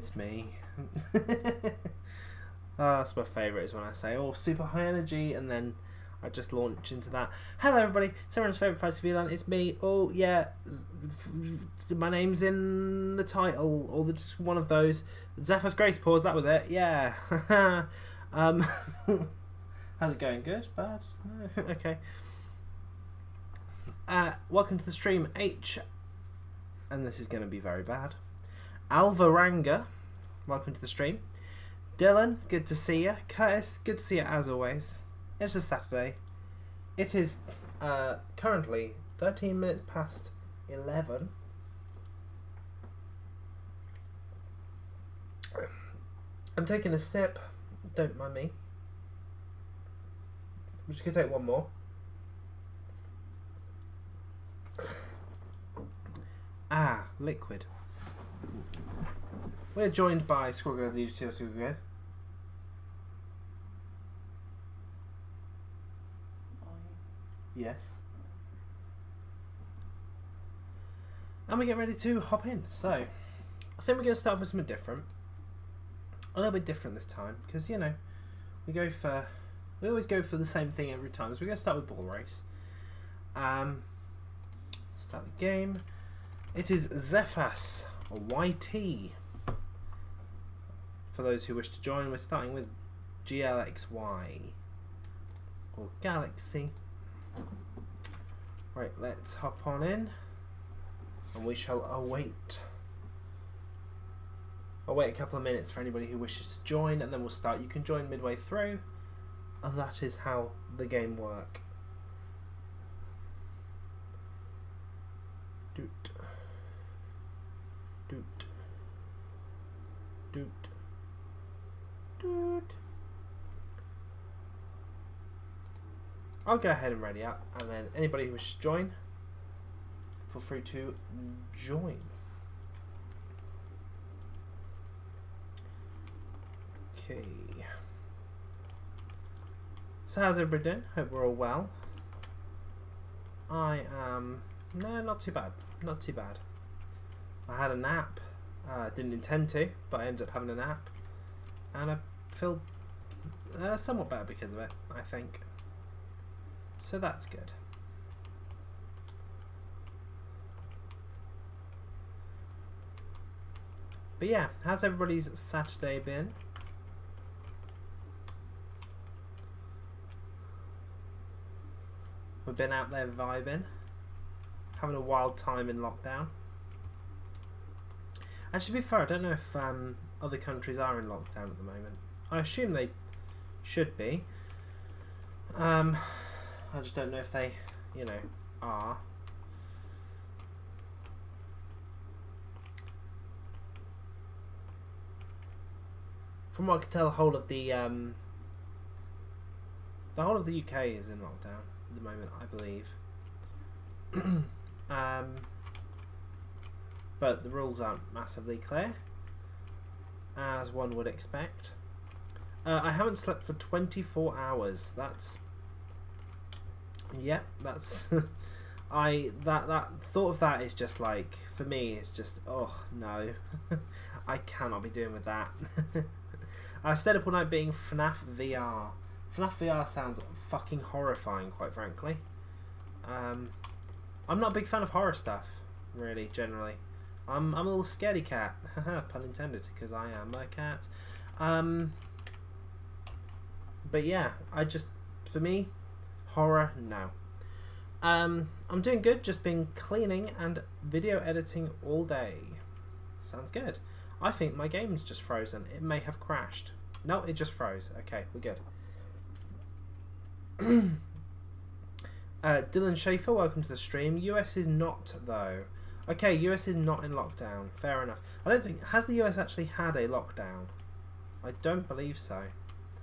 it's me. That's my favourite, is when I say, oh, super high energy, and then I just launch into that. Hello everybody, it's everyone's favourite Feisty VLAN, it's me. Oh yeah, my name's in the title, or just one of those. Zephyr's Grace Pause, that was it, yeah. How's it going? Good? Bad? No? Okay. Welcome to the stream, H, and this is going to be very bad. Alvaranga, welcome to the stream. Dylan, good to see you. Curtis, good to see you as always. It's a Saturday. It is currently 13 minutes past 11. I'm taking a sip. Don't mind me. I'm just going to take one more. Liquid. We're joined by Squirrel DJ Squirrel. Yes. And we get ready to hop in. So, I think we're going to start with something different. A little bit different this time, because, you know, we always go for the same thing every time. So we're going to start with Ball Race. Start the game. It is Zephas, or YT. For those who wish to join, we're starting with GLXY, or Galaxy. Right, let's hop on in, and we shall await. I'll wait a couple of minutes for anybody who wishes to join, and then we'll start. You can join midway through, and that is how the game works. Doot. Doot. Doot. Doot. I'll go ahead and ready up, and then anybody who wishes to join, feel free to join. Okay. So how's everybody doing? Hope we're all well. I am... No, not too bad. Not too bad. I had a nap. Didn't intend to, but I ended up having a nap. And I feel somewhat better because of it, I think. So that's good. But yeah, how's everybody's Saturday been? We've been out there vibing, having a wild time in lockdown. And to be fair, I don't know if other countries are in lockdown at the moment. I assume they should be. I just don't know if they, you know, are. From what I can tell, the whole of the UK is in lockdown at the moment, I believe. But the rules aren't massively clear, as one would expect. I haven't slept for 24 hours. That's... Yeah, that's... that thought of that is just like, for me, it's just, oh, no. I cannot be doing with that. I stayed up all night being FNAF VR. FNAF VR sounds fucking horrifying, quite frankly. I'm not a big fan of horror stuff, really, generally. I'm a little scaredy cat. Pun intended, because I am a cat. But yeah, for me, horror, no. I'm doing good, just been cleaning and video editing all day. Sounds good. I think my game's just frozen. It may have crashed. No, it just froze. Okay, we're good. Dylan Schaefer, welcome to the stream. US is not, though. Okay, US is not in lockdown. Fair enough. I don't think... Has the US actually had a lockdown? I don't believe so.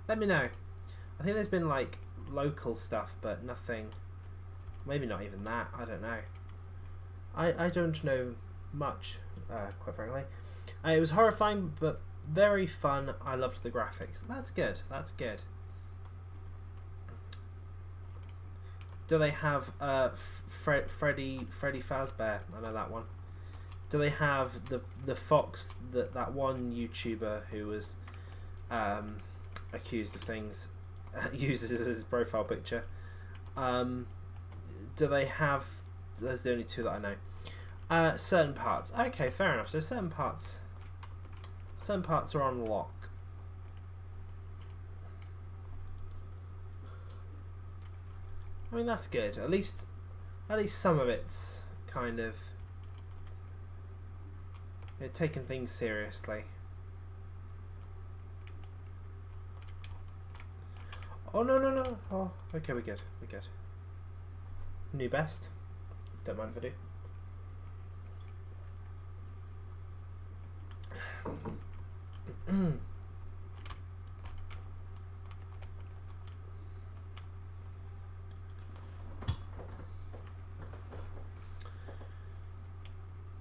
Let me know. I think there's been, like, local stuff, but nothing... Maybe not even that. I don't know. I don't know much, quite frankly. It was horrifying, but very fun. I loved the graphics. That's good. That's good. Do they have Freddy Fazbear? I know that one. do they have the fox that one YouTuber who was accused of things uses as his profile picture? Do they have? Those are the only two that I know. Certain parts. Okay, fair enough. So certain parts are on lock. I mean, that's good. At least some of it's kind of taking things seriously. Oh no. Oh, okay, we're good. New best. Don't mind if I do.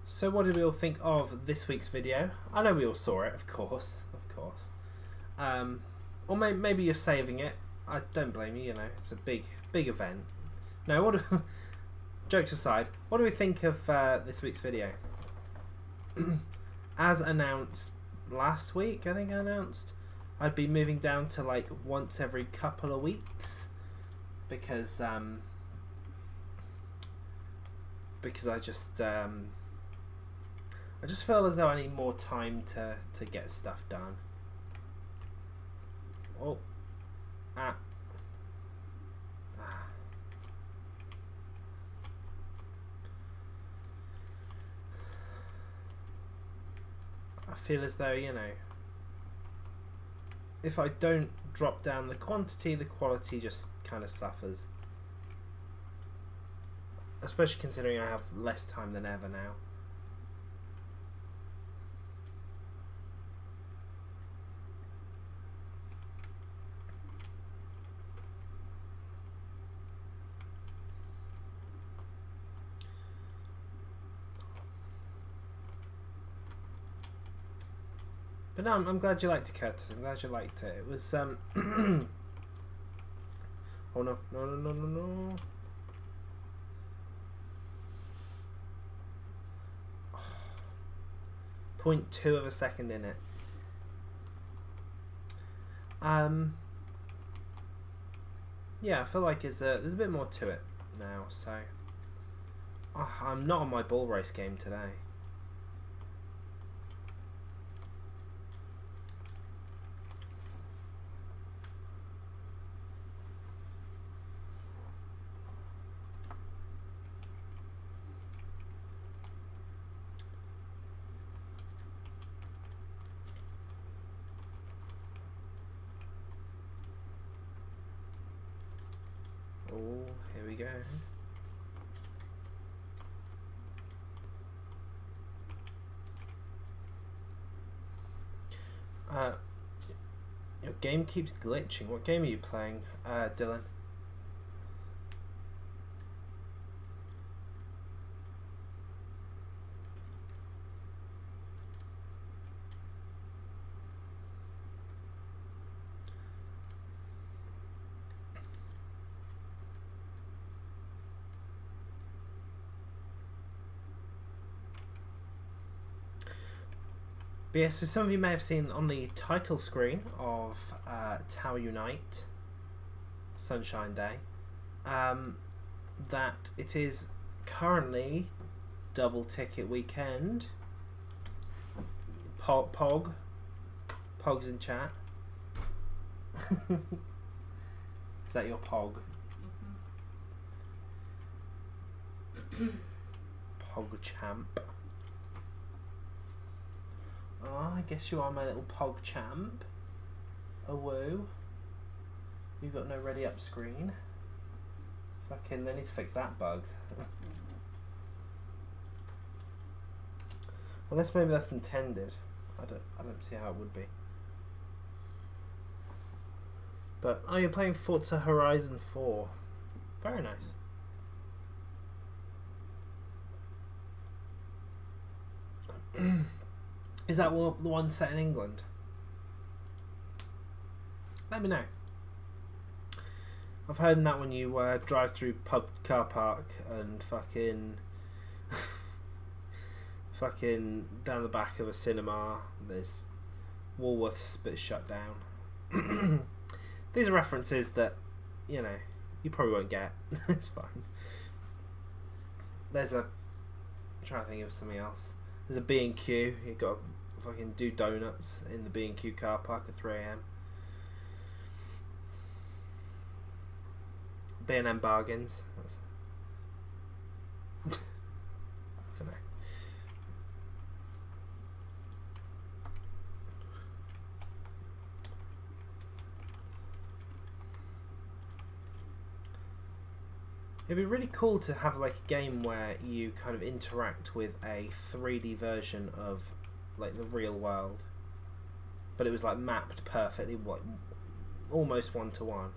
So what did we all think of this week's video? I know we all saw it, of course. Or maybe you're saving it. I don't blame you. You know, it's a big event. No, jokes aside, what do we think of this week's video? As announced last week, I think I announced I'd be moving down to like once every couple of weeks because I just feel as though I need more time to get stuff done. Oh. I feel as though, you know, if I don't drop down the quantity, the quality just kind of suffers. Especially considering I have less time than ever now. But no, I'm glad you liked it, Curtis. I'm glad you liked it. It was oh no. 0.2 of a second in it. Yeah, I feel like there's a bit more to it now. So I'm not on my bull race game today. Oh, here we go. Your game keeps glitching. What game are you playing, Dylan? But yeah, so some of you may have seen on the title screen of Tower Unite Sunshine Day that it is currently double ticket weekend. Pog's in chat. Is that your Pog? Pog champ. Oh, I guess you are my little Pog champ. Oh, woo. You've got no ready up screen. Fucking, they need to fix that bug. Unless maybe that's intended. I don't see how it would be. But, oh, you're playing Forza Horizon 4. Very nice. Is that the one set in England? Let me know. I've heard in that when you drive through pub car park and fucking fucking down the back of a cinema. There's Woolworths, but it's shut down. These are references that, you know, you probably won't get. It's fine. There's a... I'm trying to think of something else. There's a B&Q. You've got to fucking do donuts in the B&Q car park at 3 a.m. B&M bargains. I don't know. It'd be really cool to have like a game where you kind of interact with a 3D version of like the real world, but it was like mapped perfectly, almost one to one.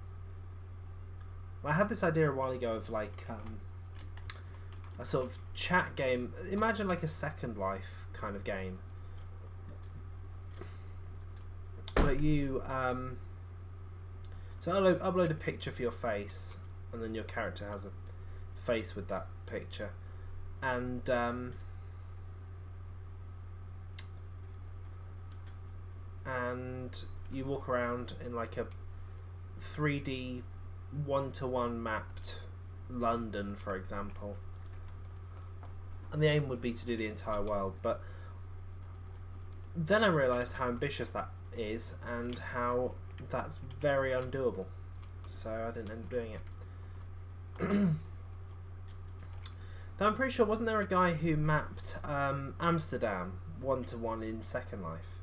I had this idea a while ago of like a sort of chat game. Imagine like a Second Life kind of game, but you so upload a picture for your face, and then your character has a face with that picture, and you walk around in like a 3D one-to-one mapped London, for example, and the aim would be to do the entire world. But then I realised how ambitious that is and how that's very undoable, so I didn't end up doing it. Though I'm pretty sure, wasn't there a guy who mapped Amsterdam one-to-one in Second Life,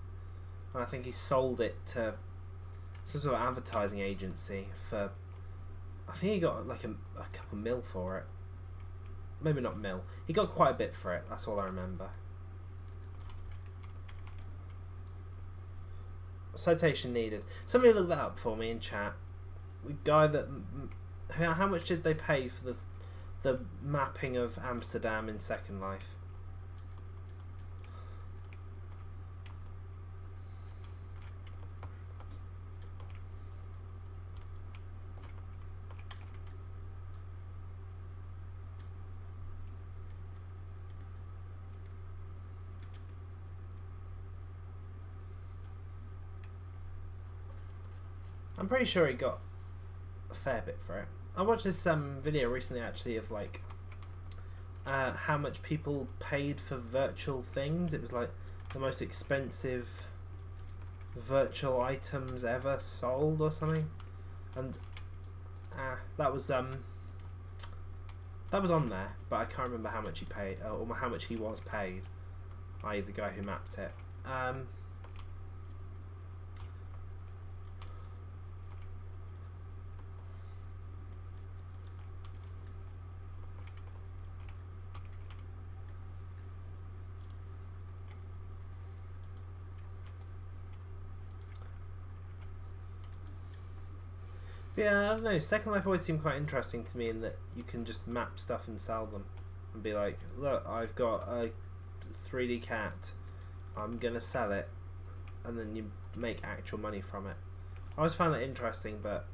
and I think he sold it to some sort of advertising agency for, I think he got like a couple mil for it. Maybe not mil. He got quite a bit for it. That's all I remember. Citation needed. Somebody look that up for me in chat. The guy that... How much did they pay for the mapping of Amsterdam in Second Life? I'm pretty sure he got a fair bit for it. I watched this video recently actually of like how much people paid for virtual things. It was like the most expensive virtual items ever sold or something, and that was on there, but I can't remember how much he paid or how much he was paid, i.e. the guy who mapped it. Yeah, I don't know. Second Life always seemed quite interesting to me in that you can just map stuff and sell them and be like, look, I've got a 3D cat, I'm gonna sell it, and then you make actual money from it. I always found that interesting, but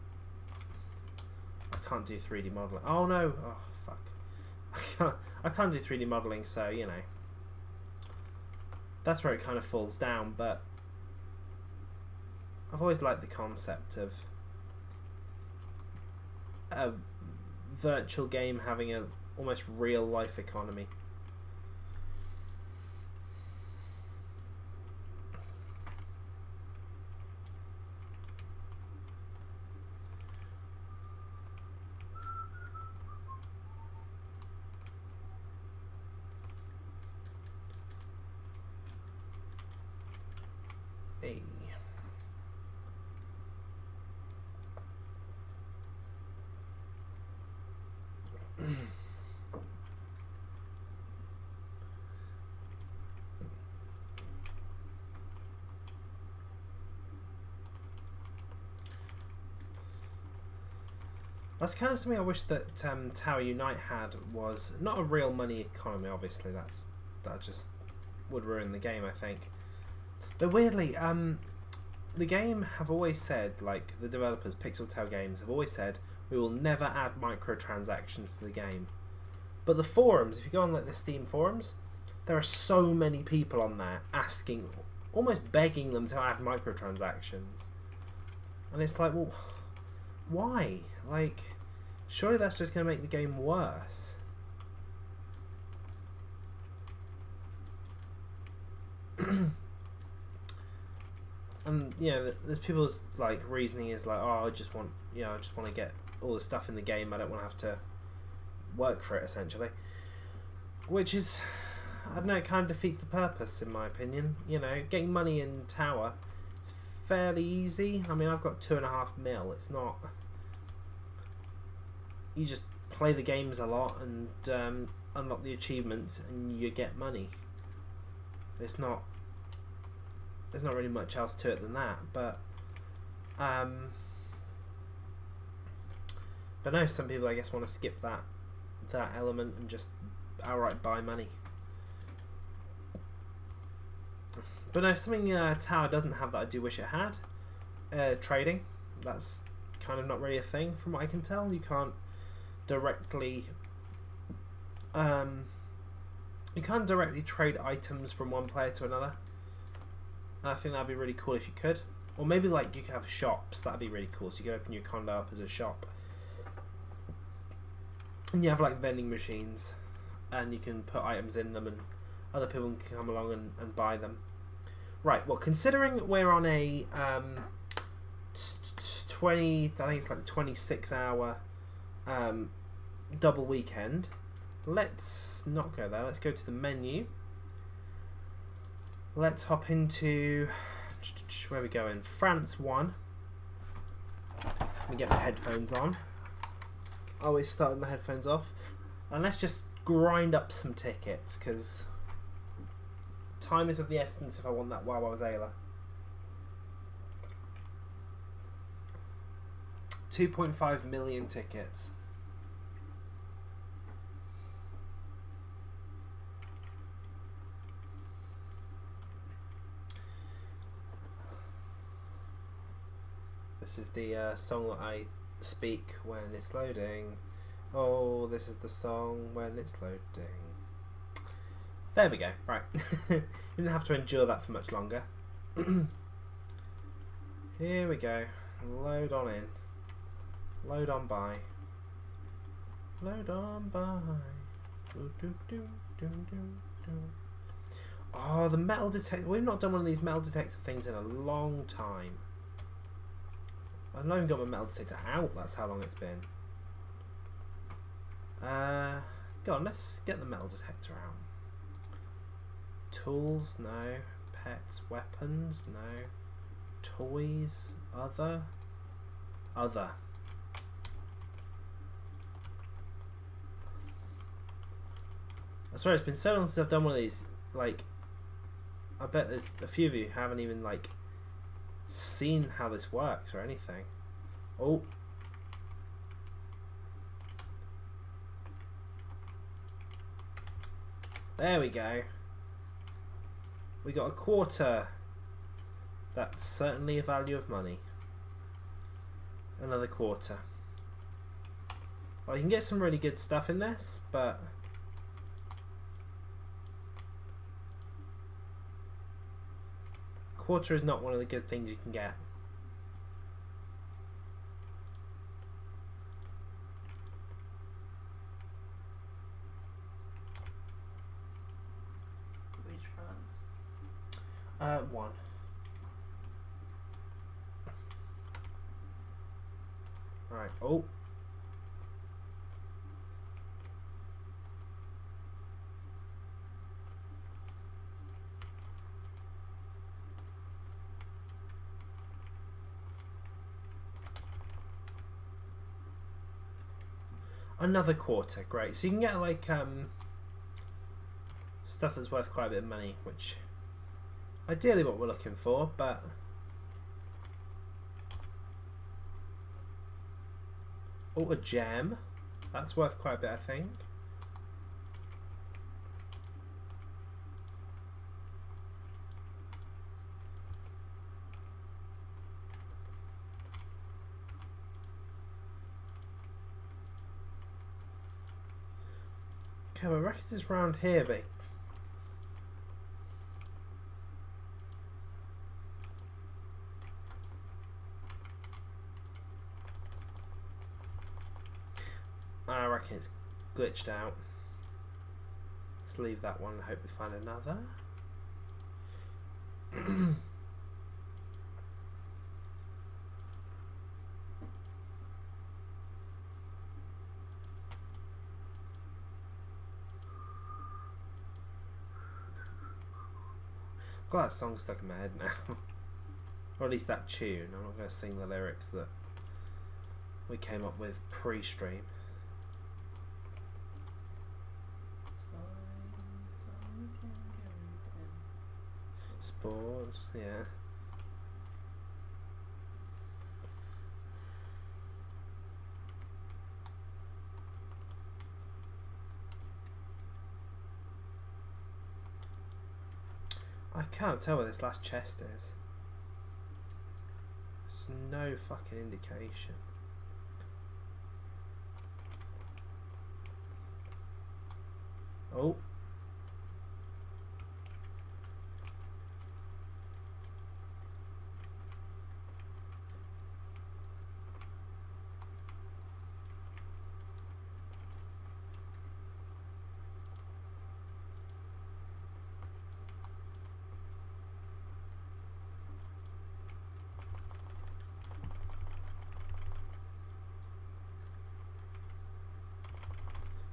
I can't do 3D modeling. Oh no! Oh fuck! I can't do 3D modeling, so you know that's where it kind of falls down. But I've always liked the concept of a virtual game having a almost real life economy. Hey. That's kind of something I wish that Tower Unite had, was not a real money economy. Obviously, that just would ruin the game, I think. But weirdly, the game have always said, like the developers, Pixel Tail Games, have always said, we will never add microtransactions to the game. But the forums, if you go on like the Steam forums, there are so many people on there asking, almost begging them to add microtransactions. And it's like, well, why? Like, surely that's just going to make the game worse. And there's people's like reasoning is like, oh, I just want to get all the stuff in the game. I don't want to have to work for it, essentially. Which is, I don't know, it kind of defeats the purpose, in my opinion. Getting money in Tower is fairly easy. I mean, I've got 2.5 mil. It's not. You just play the games a lot and unlock the achievements, and you get money. There's not really much else to it than that, but no, some people I guess want to skip that element and just outright buy money. But no, something Tower doesn't have that I do wish it had. Trading, that's kind of not really a thing from what I can tell. You can't directly trade items from one player to another. And I think that'd be really cool if you could. Or maybe like you could have shops, that'd be really cool. So you could open your condo up as a shop. And you have like vending machines, and you can put items in them, and other people can come along and buy them. Right, well, considering we're on a 26-hour double weekend, let's not go there. Let's go to the menu. Let's hop into, where are we going? France 1. Let me get my headphones on. Always start with my headphones off. And let's just grind up some tickets, because time is of the essence if I want that WoW I was Ayla. 2.5 million tickets. This is the song that I speak when it's loading. Oh, this is the song when it's loading. There we go. Right. You didn't have to endure that for much longer. Here we go. Load on in. Load on by. Load on by. Do, do, do, do, do, do. Oh, the metal detector. We've not done one of these metal detector things in a long time. I've not even got my metal detector out, that's how long it's been. Go on, let's get the metal detector out. Tools, no. Pets, weapons, no. Toys, other. I swear it's been so long since I've done one of these, like, I bet there's a few of you who haven't even, like, seen how this works or anything. Oh. There we go. We got a quarter. That's certainly a value of money. Another quarter. Well, you can get some really good stuff in this, but quarter is not one of the good things you can get. Which France? 1. Right. Oh. Another quarter, great. So you can get like stuff that's worth quite a bit of money, which ideally what we're looking for, but oh, a gem. That's worth quite a bit, I think. Okay, my records is round here, but glitched out. Let's leave that one and hope we find another. Got that song stuck in my head now. Or at least that tune. I'm not going to sing the lyrics that we came up with pre-stream. Spores, yeah. I can't tell where this last chest is. There's no fucking indication. Oh.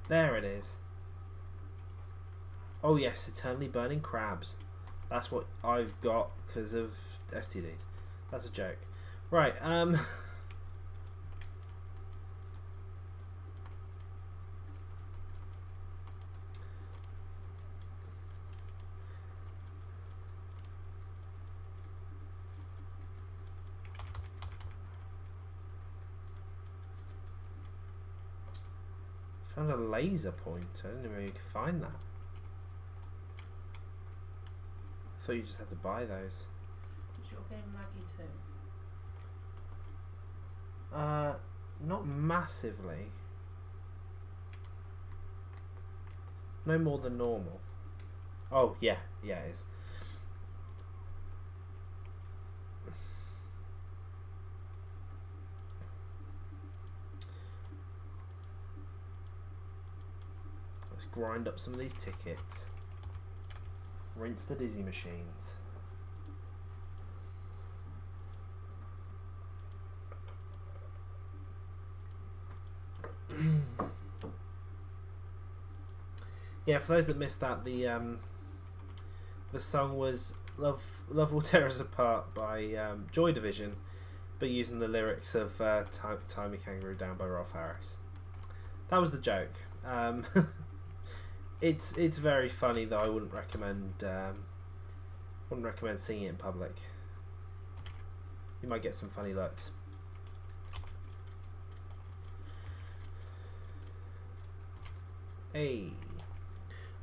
There it is. Oh yes, eternally burning crabs. That's what I've got because of STDs. That's a joke. Right, found a laser pointer. I didn't know you could find that. I thought you just had to buy those. Is your game laggy too? Not massively. No more than normal. Oh, yeah. Yeah, it is. Let's grind up some of these tickets. Rinse the dizzy machines. Yeah, for those that missed that, the song was "Love Will Tear Us Apart" by Joy Division, but using the lyrics of "Tie Me Kangaroo Down" by Rolf Harris. That was the joke. It's very funny, though. I wouldn't recommend singing it in public. You might get some funny looks. Hey.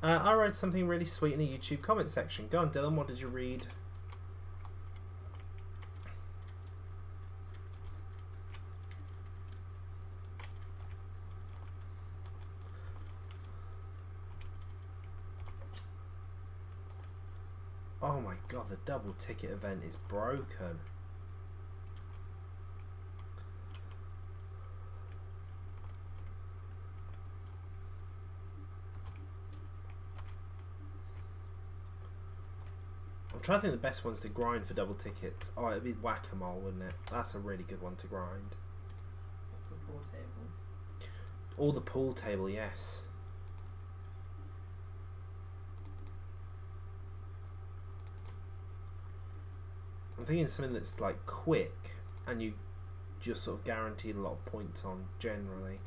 I read something really sweet in a YouTube comment section. Go on, Dylan, what did you read? Oh my god, the double ticket event is broken. I'm trying to think of the best ones to grind for double tickets. Oh, it'd be Whack-A-Mole, wouldn't it? That's a really good one to grind. The pool table. Or the pool table, yes. I'm thinking something that's like quick and you just sort of guaranteed a lot of points on generally.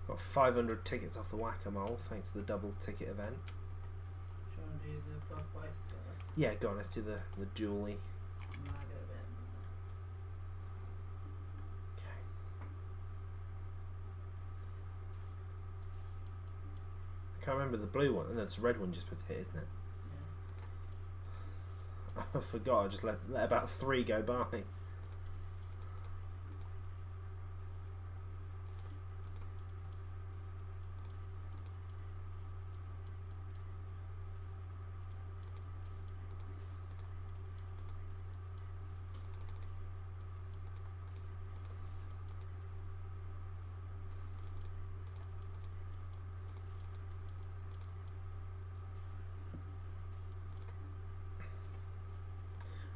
Got 500 tickets off the Whack-A-Mole thanks to the double ticket event. Do you want to do the Bug Bites together? Yeah, go on, let's do the dually. No, I go a bit. can't remember the blue one. And that's the red one just put hit, isn't it? Yeah. I forgot. I just let about 3 go by.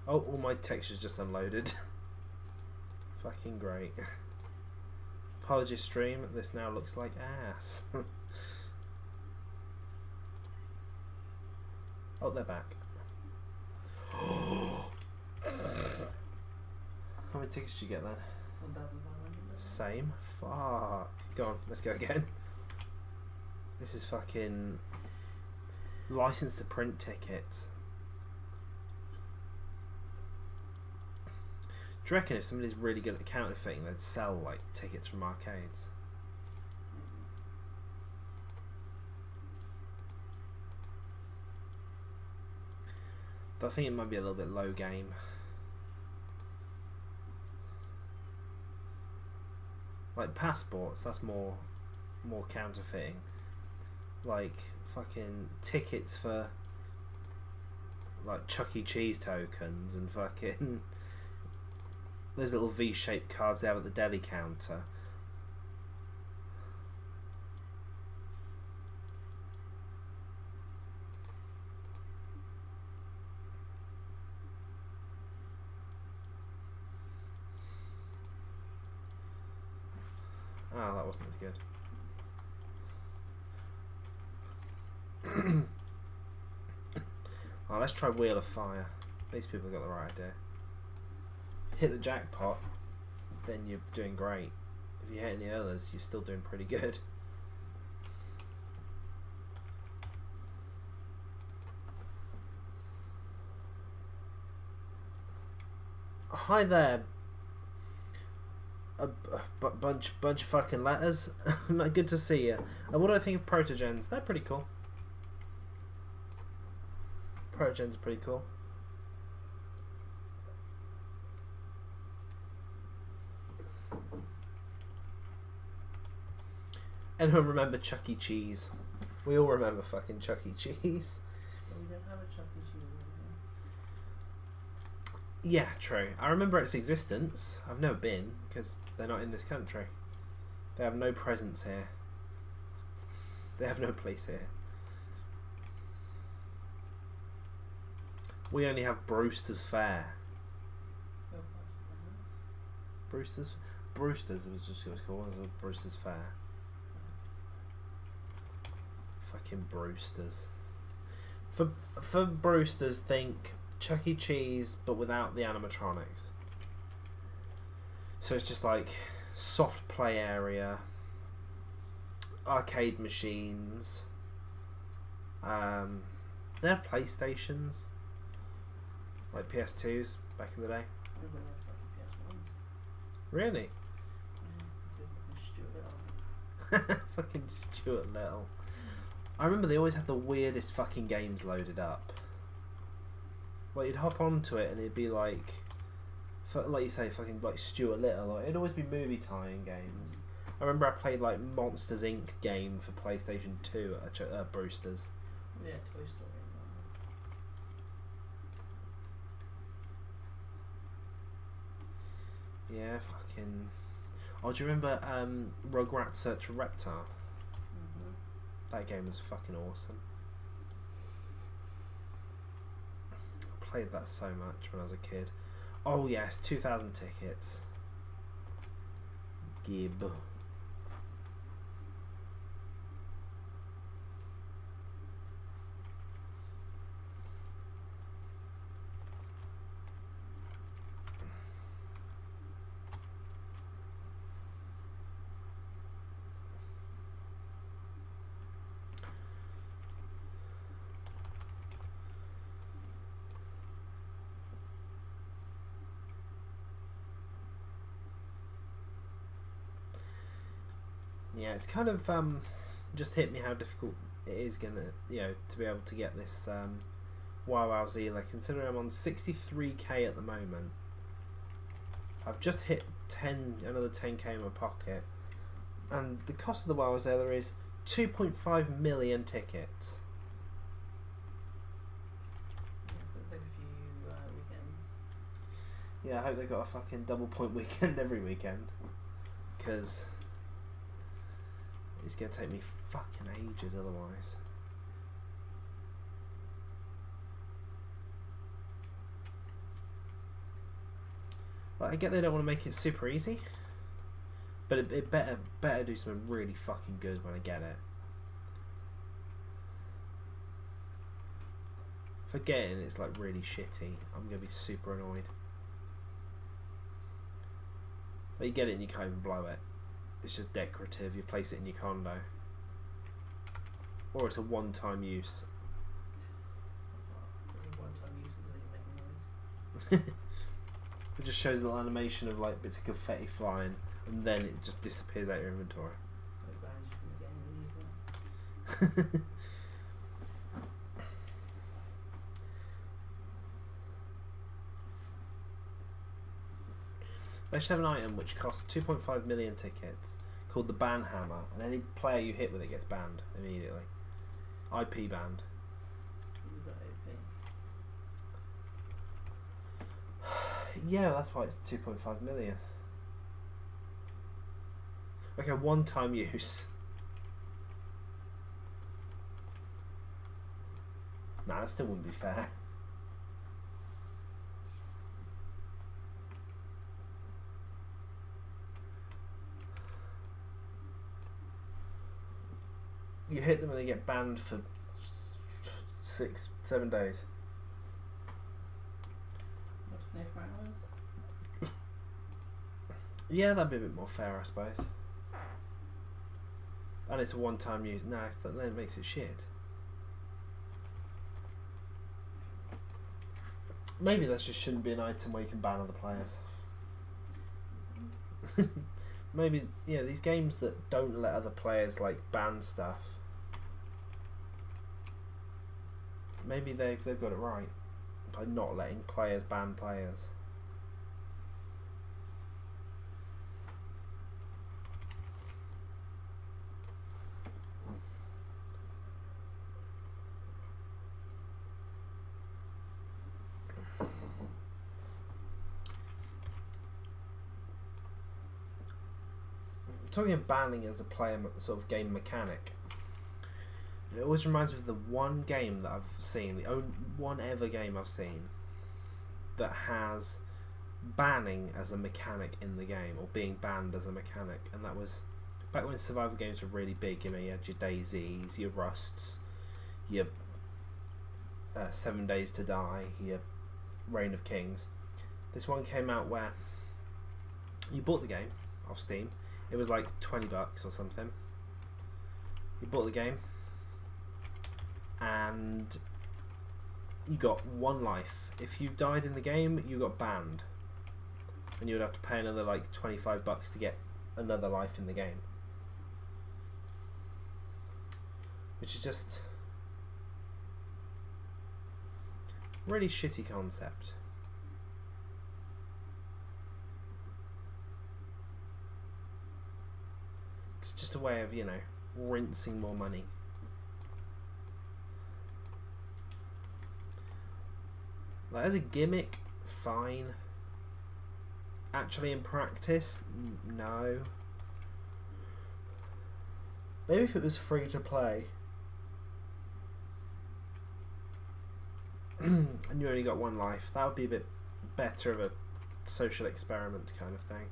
Oh, all my textures just unloaded. Fucking great. Apologies stream, this now looks like ass. Oh, they're back. How many tickets did you get then? 1,500. Same? Fuck. Go on, let's go again. This is fucking license to print tickets. Do you reckon if somebody's really good at counterfeiting, they'd sell like tickets from arcades? But I think it might be a little bit low game. Like passports, that's more counterfeiting. Like fucking tickets for like Chuck E. Cheese tokens and fucking those little V-shaped cards they have at the deli counter. Ah, that wasn't as good. Oh, let's try Wheel of Fire. These people got the right idea. Hit the jackpot, then you're doing great. If you hit any others, you're still doing pretty good. Hi there. A bunch of fucking letters. Good to see you. What do I think of Protogens? They're pretty cool. Protogens are pretty cool. Anyone remember Chuck E. Cheese? We all remember fucking Chuck E. Cheese. But we don't have a Chuck E. Cheese over Yeah, true. I remember its existence. I've never been because they're not in this country. They have no presence here. They have no place here. We only have Brewster's Fair. here. Brewster's it was just what it was called. It was Brewster's Fair. Fucking Brewster's. For Brewster's, think Chuck E. Cheese, but without the animatronics. So it's just like soft play area, arcade machines. They're PlayStations, like PS2s back in the day. We were like fucking PS1s. Really? Yeah, fucking Stuart Little. Fucking Stuart Little. I remember they always have the weirdest fucking games loaded up. Like you'd hop onto it and it'd be like you say, fucking like Stuart Little. Like, it'd always be movie tie-in games. I remember I played like Monsters Inc. game for PlayStation 2 at Brewster's. Yeah, Toy Story. Yeah, fucking. Oh, do you remember Rugrats Search for Reptar? Mm-hmm. That game was fucking awesome. I played that so much when I was a kid. Oh yes, 2,000 tickets. Gib. Yeah, it's kind of just hit me how difficult it is gonna, to be able to get this Wow Zila. Considering I'm on 63k at the moment, I've just hit another 10k in my pocket, and the cost of the Wow Zila is 2.5 million tickets. Yeah, it's gonna take a few weekends. Yeah, I hope they got a fucking double point weekend every weekend, because it's gonna take me fucking ages otherwise. Like, I get they don't want to make it super easy, but it better do something really fucking good when I get it. If I get it and it's like really shitty, I'm gonna be super annoyed. But you get it and you can't even blow it. It's just decorative. You place it in your condo, or it's a one-time use. One-time use until you make a noise. It just shows a little animation of like bits of confetti flying, and then it just disappears out of your inventory. So it bans you from the game when you use it. They should have an item which costs 2.5 million tickets called the Ban Hammer, and any player you hit with it gets banned immediately. IP banned. It's a bit OP. Yeah, that's why it's 2.5 million. Okay, one-time use. Nah, that still wouldn't be fair. You hit them and they get banned for 6-7 days. What, 24 hours? Yeah, that'd be a bit more fair, I suppose. And it's a one-time use. No, then it makes it shit. Maybe that just shouldn't be an item where you can ban other players. Maybe, these games that don't let other players like ban stuff, maybe they've got it right by not letting players ban players. Talking of banning as a player sort of game mechanic, it always reminds me of the one game that I've seen, the only one ever game I've seen that has banning as a mechanic in the game, or being banned as a mechanic, and that was back when survival games were really big. You had your DayZs, your Rusts, your 7 Days to Die, your Reign of Kings. This one came out where you bought the game off Steam. It was like $20 or something. You bought the game and you got one life. If you died in the game, you got banned, and you would have to pay another like $25 to get another life in the game, which is just really shitty concept. It's just a way of, rinsing more money. Like, as a gimmick, fine. Actually, in practice, no. Maybe if it was free to play and you only got one life, that would be a bit better of a social experiment kind of thing.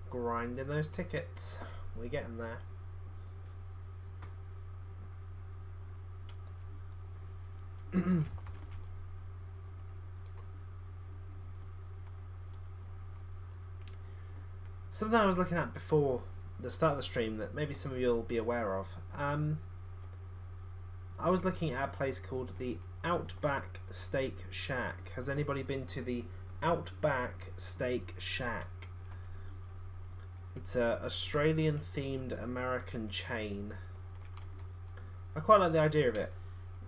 Grinding those tickets. We're getting there. Something I was looking at before the start of the stream that maybe some of you will be aware of. I was looking at a place called the Outback Steak Shack. Has anybody been to the Outback Steak Shack? It's a Australian themed American chain. I quite like the idea of it.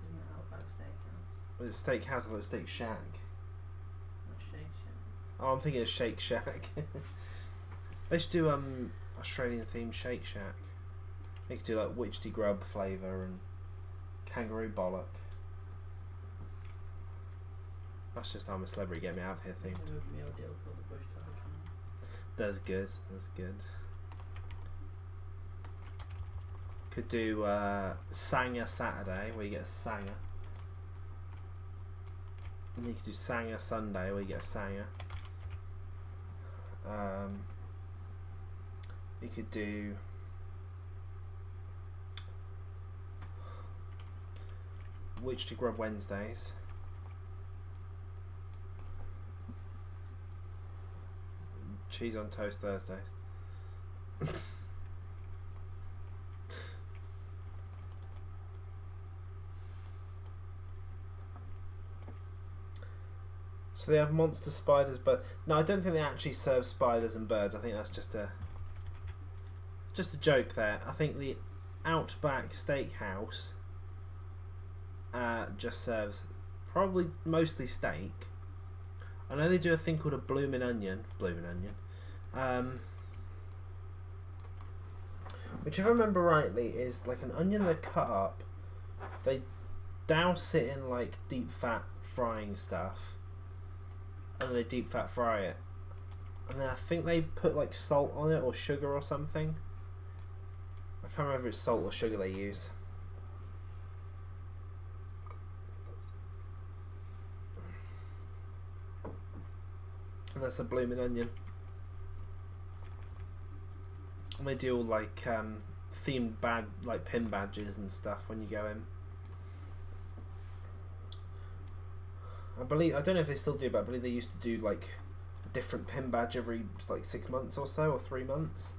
Isn't it Outback Steakhouse? Was it Steakhouse? I thought it was Steak Shack. Not Shake Shack. Oh, I'm thinking of Shake Shack. They should do Australian themed Shake Shack. They could do like witchetty grub flavour and kangaroo bollock. That's just I'm a celebrity, get me out of here theme. There's a meal deal called the Bush Tucker. That's good. That's good. Could do Sanger Saturday where you get a Sanger. And you could do Sanger Sunday where you get a Sanger. You could do Witch to Grub Wednesdays. Cheese on Toast Thursdays. So they have monster spiders, but no, I don't think they actually serve spiders and birds. I think that's just a joke there. I think the Outback Steakhouse just serves probably mostly steak. I know they do a thing called a bloomin' onion, which if I remember rightly is like an onion they cut up, they douse it in like deep fat frying stuff, and then they deep fat fry it, and then I think they put like salt on it or sugar or something. I can't remember if it's salt or sugar they use. And that's a bloomin' onion. And they do all like themed like pin badges and stuff when you go in. I don't know if they still do, but I believe they used to do like a different pin badge every like 6 months or so, or 3 months.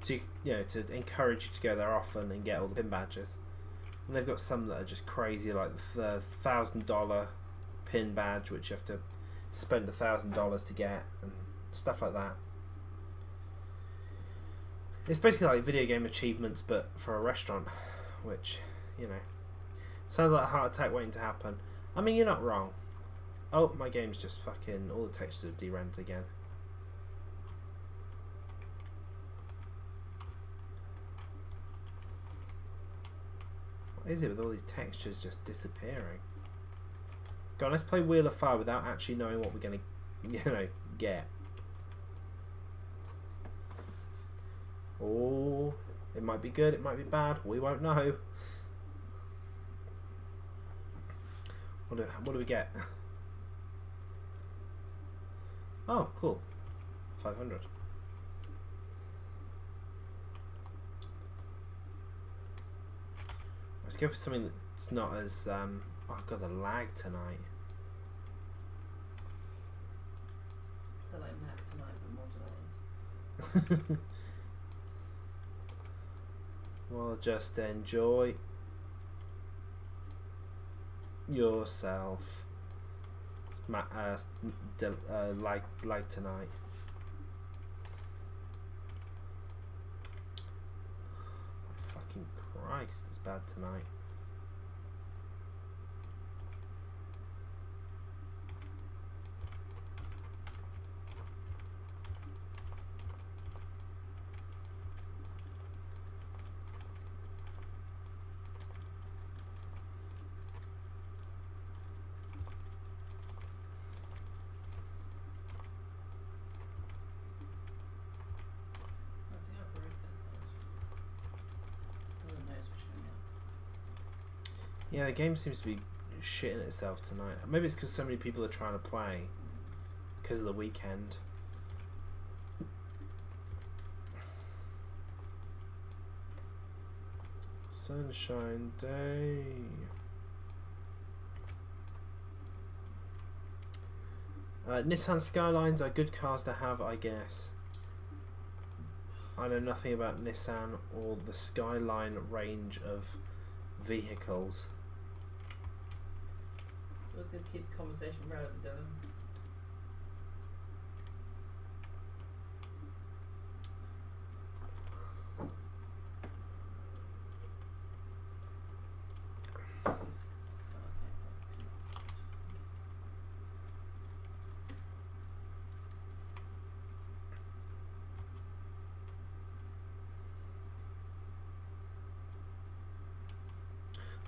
So you know, to encourage you to go there often and get all the pin badges. And they've got some that are just crazy, like the $1,000 pin badge, which you have to spend $1,000 to get, and stuff like that. It's basically like video game achievements, but for a restaurant, which, you know, sounds like a heart attack waiting to happen. I mean, you're not wrong. Oh, my game's just fucking, all the textures have derendered again. What is it with all these textures just disappearing? Go on, let's play Wheel of Fire without actually knowing what we're going to, you know, get. Oh, it might be good, it might be bad, we won't know. What do we get? Oh, cool. 500. Let's go for something that's not as oh, I've got the lag tonight. So like Mac tonight, but more delayed. Well, just enjoy yourself. Lag tonight. My fucking Christ, it's bad tonight. Yeah, the game seems to be shitting itself tonight. Maybe it's because so many people are trying to play because of the weekend. Sunshine day. Nissan Skylines are good cars to have, I guess. I know nothing about Nissan or the Skyline range of vehicles. So it's good to keep the conversation relevant, Dylan.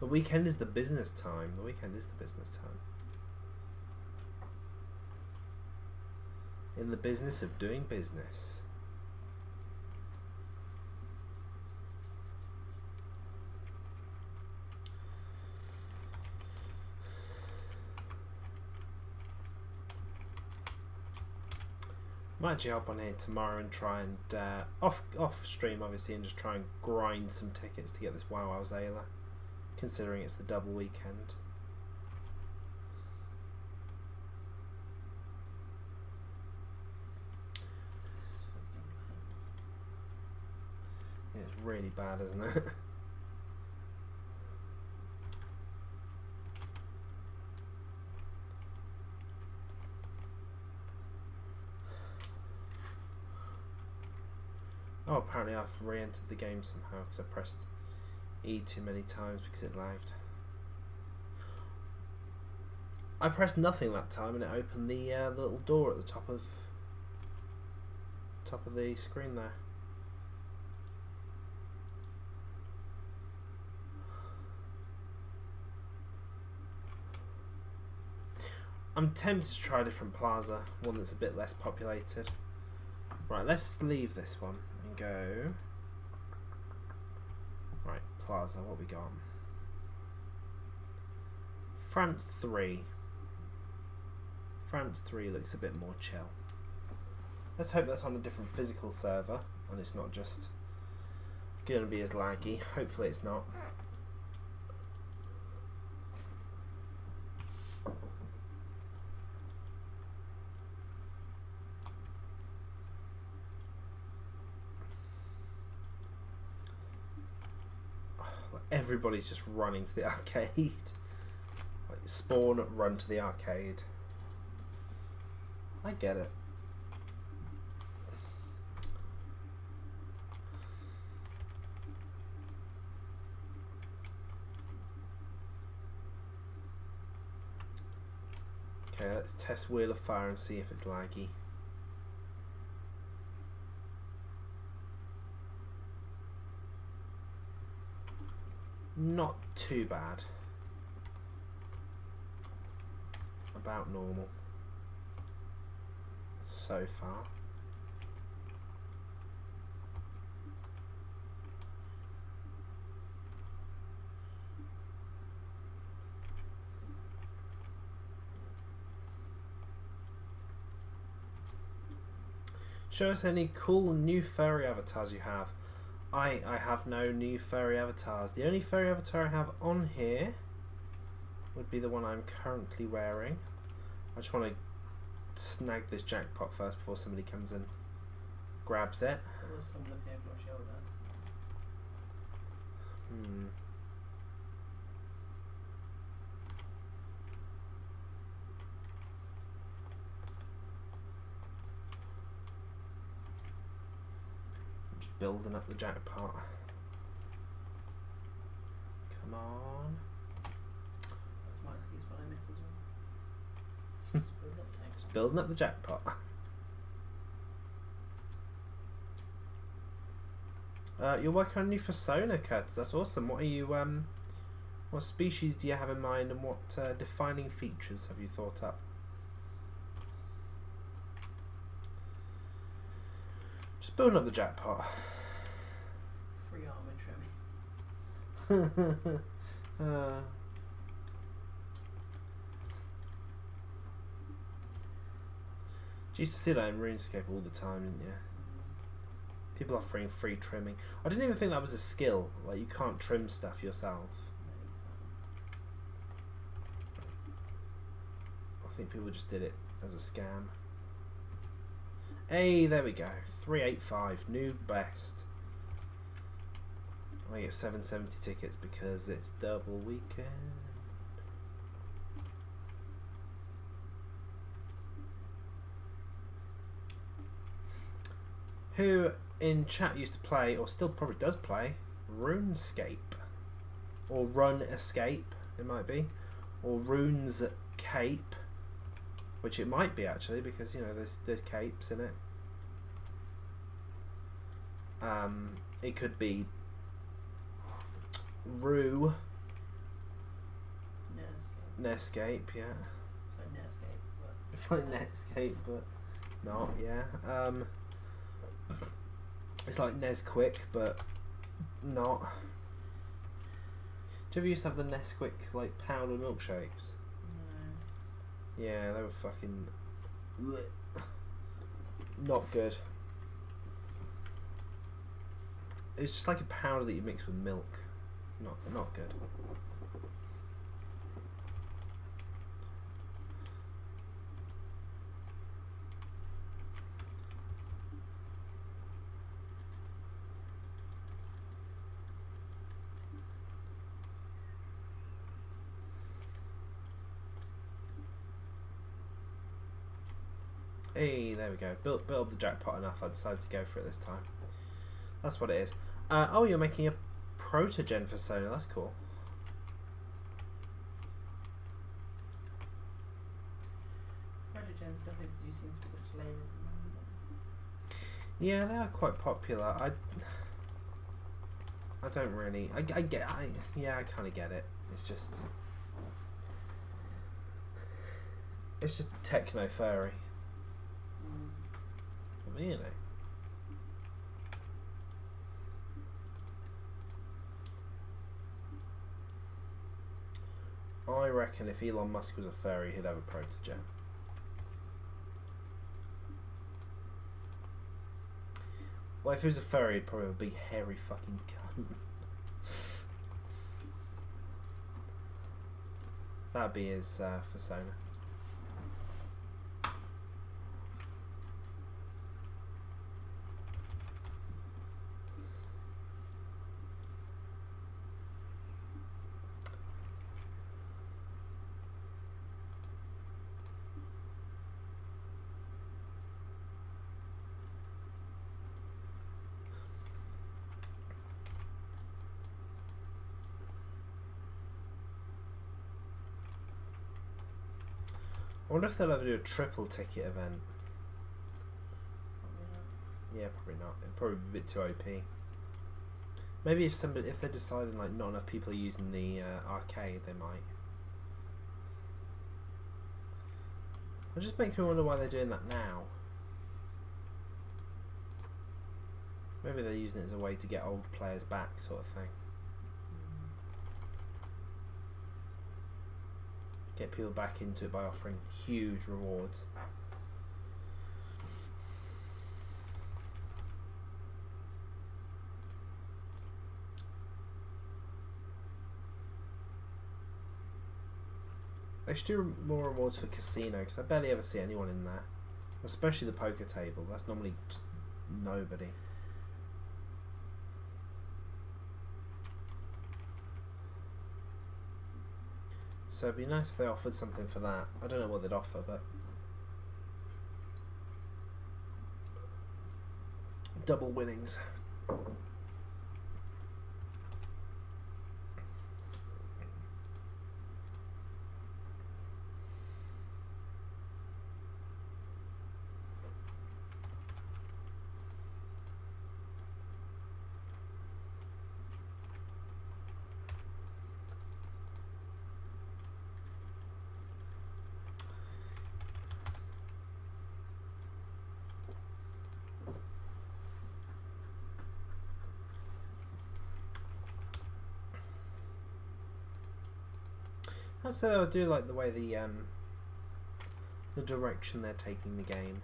The weekend is the business time. The weekend is the business time. In the business of doing business. Might actually hop on here tomorrow and try and off stream obviously, and just try and grind some tickets to get this Wow Wow Zayla, considering it's the double weekend. Yeah, it's really bad, isn't it? Oh, apparently I've re-entered the game somehow because I pressed E too many times because it lagged. I pressed nothing that time and it opened the little door at the top of the screen there. I'm tempted to try a different plaza, one that's a bit less populated. Right, let's leave this one and go. Right, plaza, what we got? France 3. France 3 looks a bit more chill. Let's hope that's on a different physical server and it's not just going to be as laggy. Hopefully it's not. Everybody's just running to the arcade. Like spawn, run to the arcade. I get it. Okay, let's test Wheel of Fire and see if it's laggy. Not too bad. About normal so far. Show us any cool new furry avatars you have. I have no new furry avatars. The only furry avatar I have on here would be the one I'm currently wearing. I just want to snag this jackpot first before somebody comes and grabs it. There was someone looking over our shoulders. Just building up the jackpot. Come on. That's my excuse when I miss as well. Just build up the next one. Building up the jackpot. You're working on new Persona cuts. That's awesome. What are you? What species do you have in mind, and what defining features have you thought up? Just building up the jackpot. Free armor trimming. You used to see that in RuneScape all the time, didn't you? People offering free trimming. I didn't even think that was a skill. Like, you can't trim stuff yourself. I think people just did it as a scam. Hey, there we go. 385, new best. I get 770 tickets because it's double weekend. Who in chat used to play, or still probably does play, RuneScape. Or Run Escape, it might be. Or Runes Cape. Which it might be actually, because you know there's capes in it. It could be Rue Netscape, yeah. It's like Netscape, but not, yeah. It's like Nesquik, but not. Do you ever used to have the Nesquik like powder milkshakes? No. Yeah, they were fucking not good. It's just like a powder that you mix with milk. Not good. Hey, there we go. Built up the jackpot enough. I decided to go for it this time. That's what it is. Oh, you're making a protogen for Sona. That's cool. Protogen stuff do seem to be the flavour of the moment. Yeah, they are quite popular. I don't really. I kind of get it. It's just techno furry. I mean, you know. I reckon if Elon Musk was a furry, he'd have a protogen. Well, if he was a furry, he'd probably have a big hairy fucking cunt. That'd be his persona. I wonder if they'll ever do a triple ticket event. Probably not. Yeah, probably not. It'd probably be a bit too OP. Maybe if they're deciding like not enough people are using the arcade, they might. It just makes me wonder why they're doing that now. Maybe they're using it as a way to get old players back, sort of thing. Get people back into it by offering huge rewards. They should do more rewards for casino, because I barely ever see anyone in there. Especially the poker table. That's normally just nobody. So it'd be nice if they offered something for that. I don't know what they'd offer, but double winnings. I'd say I do like the way the direction they're taking the game.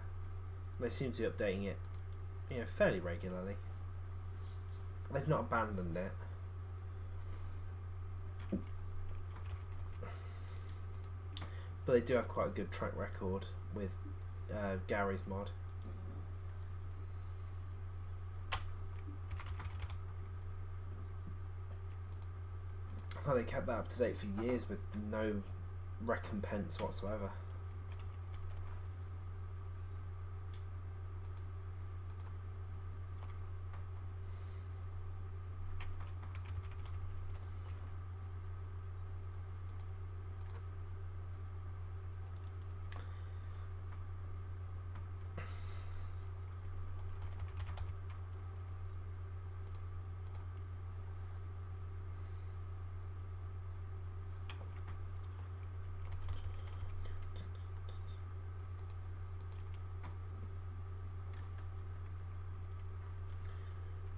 They seem to be updating it, you know, fairly regularly. They've not abandoned it. But they do have quite a good track record with Gary's mod. I thought they kept that up to date for years with no recompense whatsoever.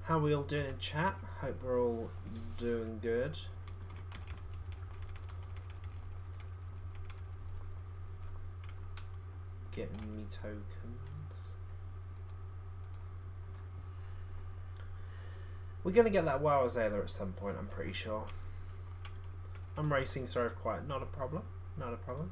How are we all doing in chat? Hope we're all doing good. Getting me tokens. We're going to get that WoW Azalea at some point, I'm pretty sure. I'm racing Seraph Quiet. Not a problem. Not a problem.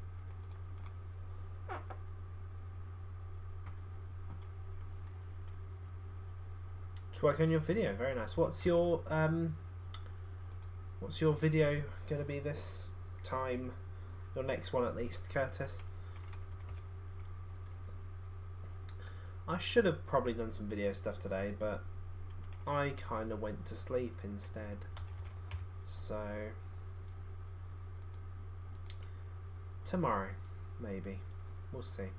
To work on your video, very nice. What's your video going to be this time? Your next one at least, Curtis. I should have probably done some video stuff today, but I kind of went to sleep instead. So tomorrow, maybe. We'll see.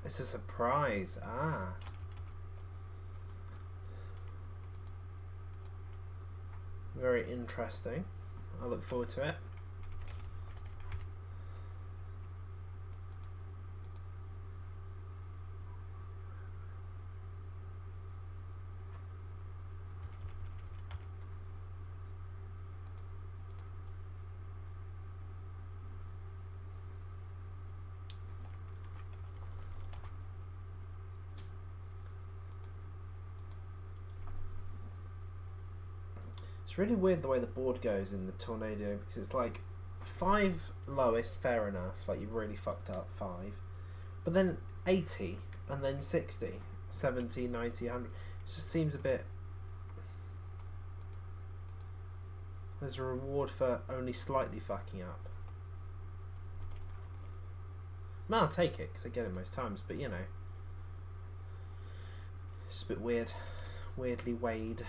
It's a surprise. Ah. Very interesting. I look forward to it. It's really weird the way the board goes in the Tornado, because it's like 5 lowest, fair enough, like you've really fucked up 5, but then 80 and then 60, 70, 90, 100. It just seems a bit. There's a reward for only slightly fucking up. I mean, I'll take it because I get it most times, but you know, it's just a bit weird, weirdly weighed.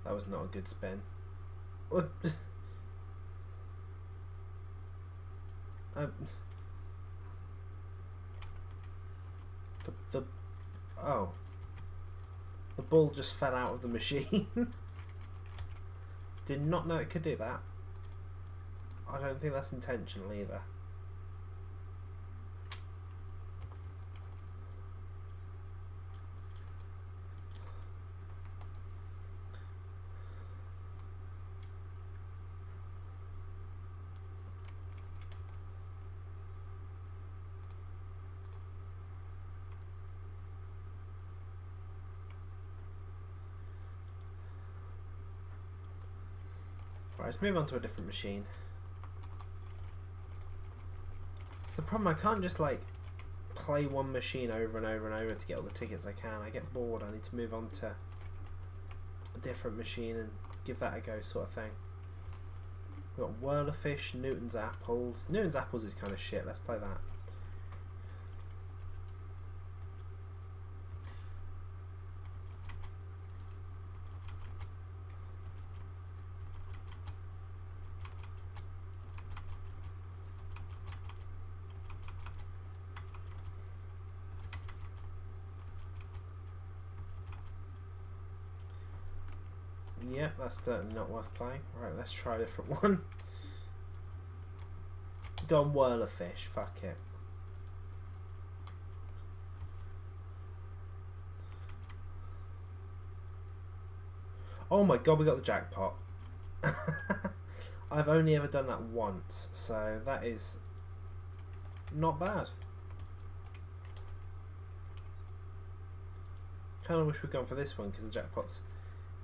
That was not a good spin. What? Oh, the ball just fell out of the machine. Did not know it could do that. I don't think that's intentional either. Right, let's move on to a different machine. It's the problem, I can't just like play one machine over and over and over to get all the tickets I can. I get bored, I need to move on to a different machine and give that a go, sort of thing. We've got Whirlerfish, Newton's Apples. Newton's Apples is kind of shit, let's play that. Yeah, that's certainly not worth playing. Right, let's try a different one. Go on Whirler Fish, fuck it. Oh my god, we got the jackpot. I've only ever done that once, so that is not bad. Kind of wish we'd gone for this one because the jackpot's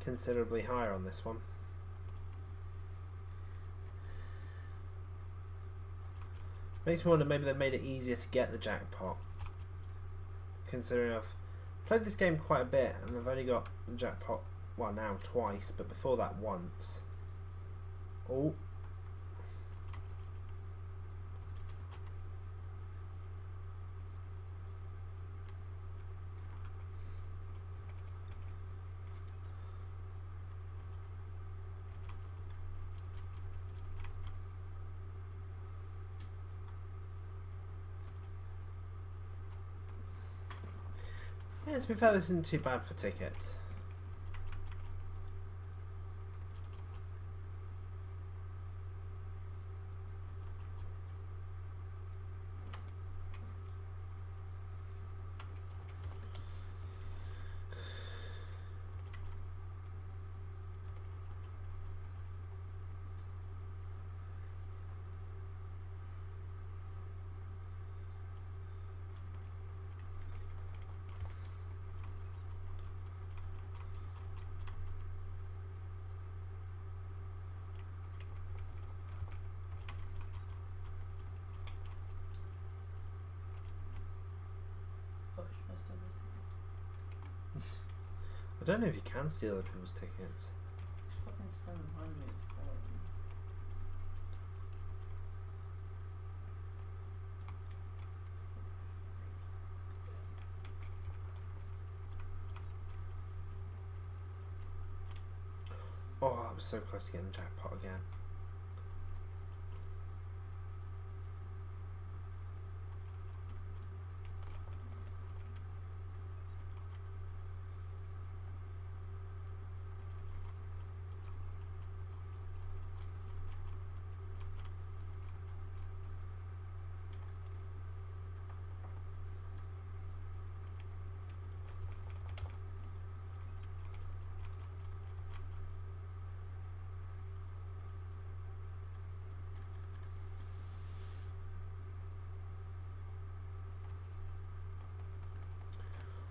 considerably higher on this one. Makes me wonder, maybe they made it easier to get the jackpot, considering I've played this game quite a bit and I've only got the jackpot, well, now twice, but before that once. Oh. Yeah, to be fair, this isn't too bad for tickets. Fuck, should I steal my tickets? I don't know if you can steal other people's tickets. Just fucking stand behind me and follow me. Oh, that was so close to getting the jackpot again.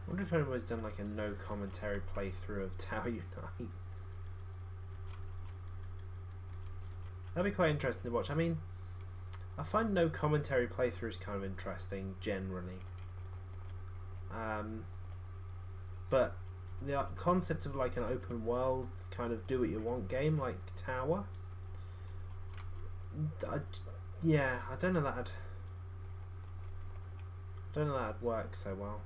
I wonder if anyone's done like a no commentary playthrough of Tower Unite. That'd be quite interesting to watch. I mean, I find no commentary playthroughs kind of interesting generally. But the concept of like an open world kind of do what you want game like Tower, yeah, I don't know that'd work so well.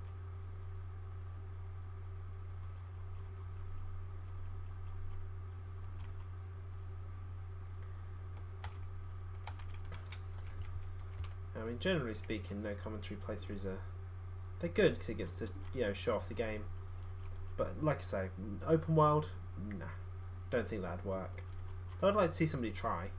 I mean, generally speaking, no commentary playthroughs they're good because it gets to, you know, show off the game. But like I say, open world, nah, don't think that'd work. Though I'd like to see somebody try.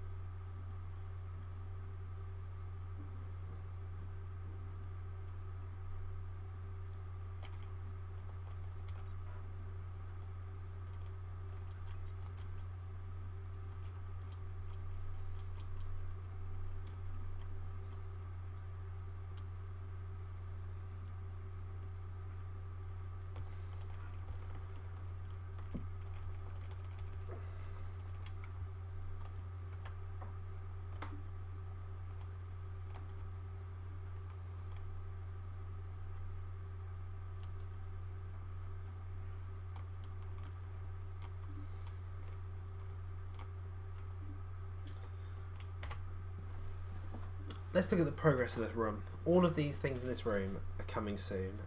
Let's look at the progress of this room. All of these things in this room are coming soon.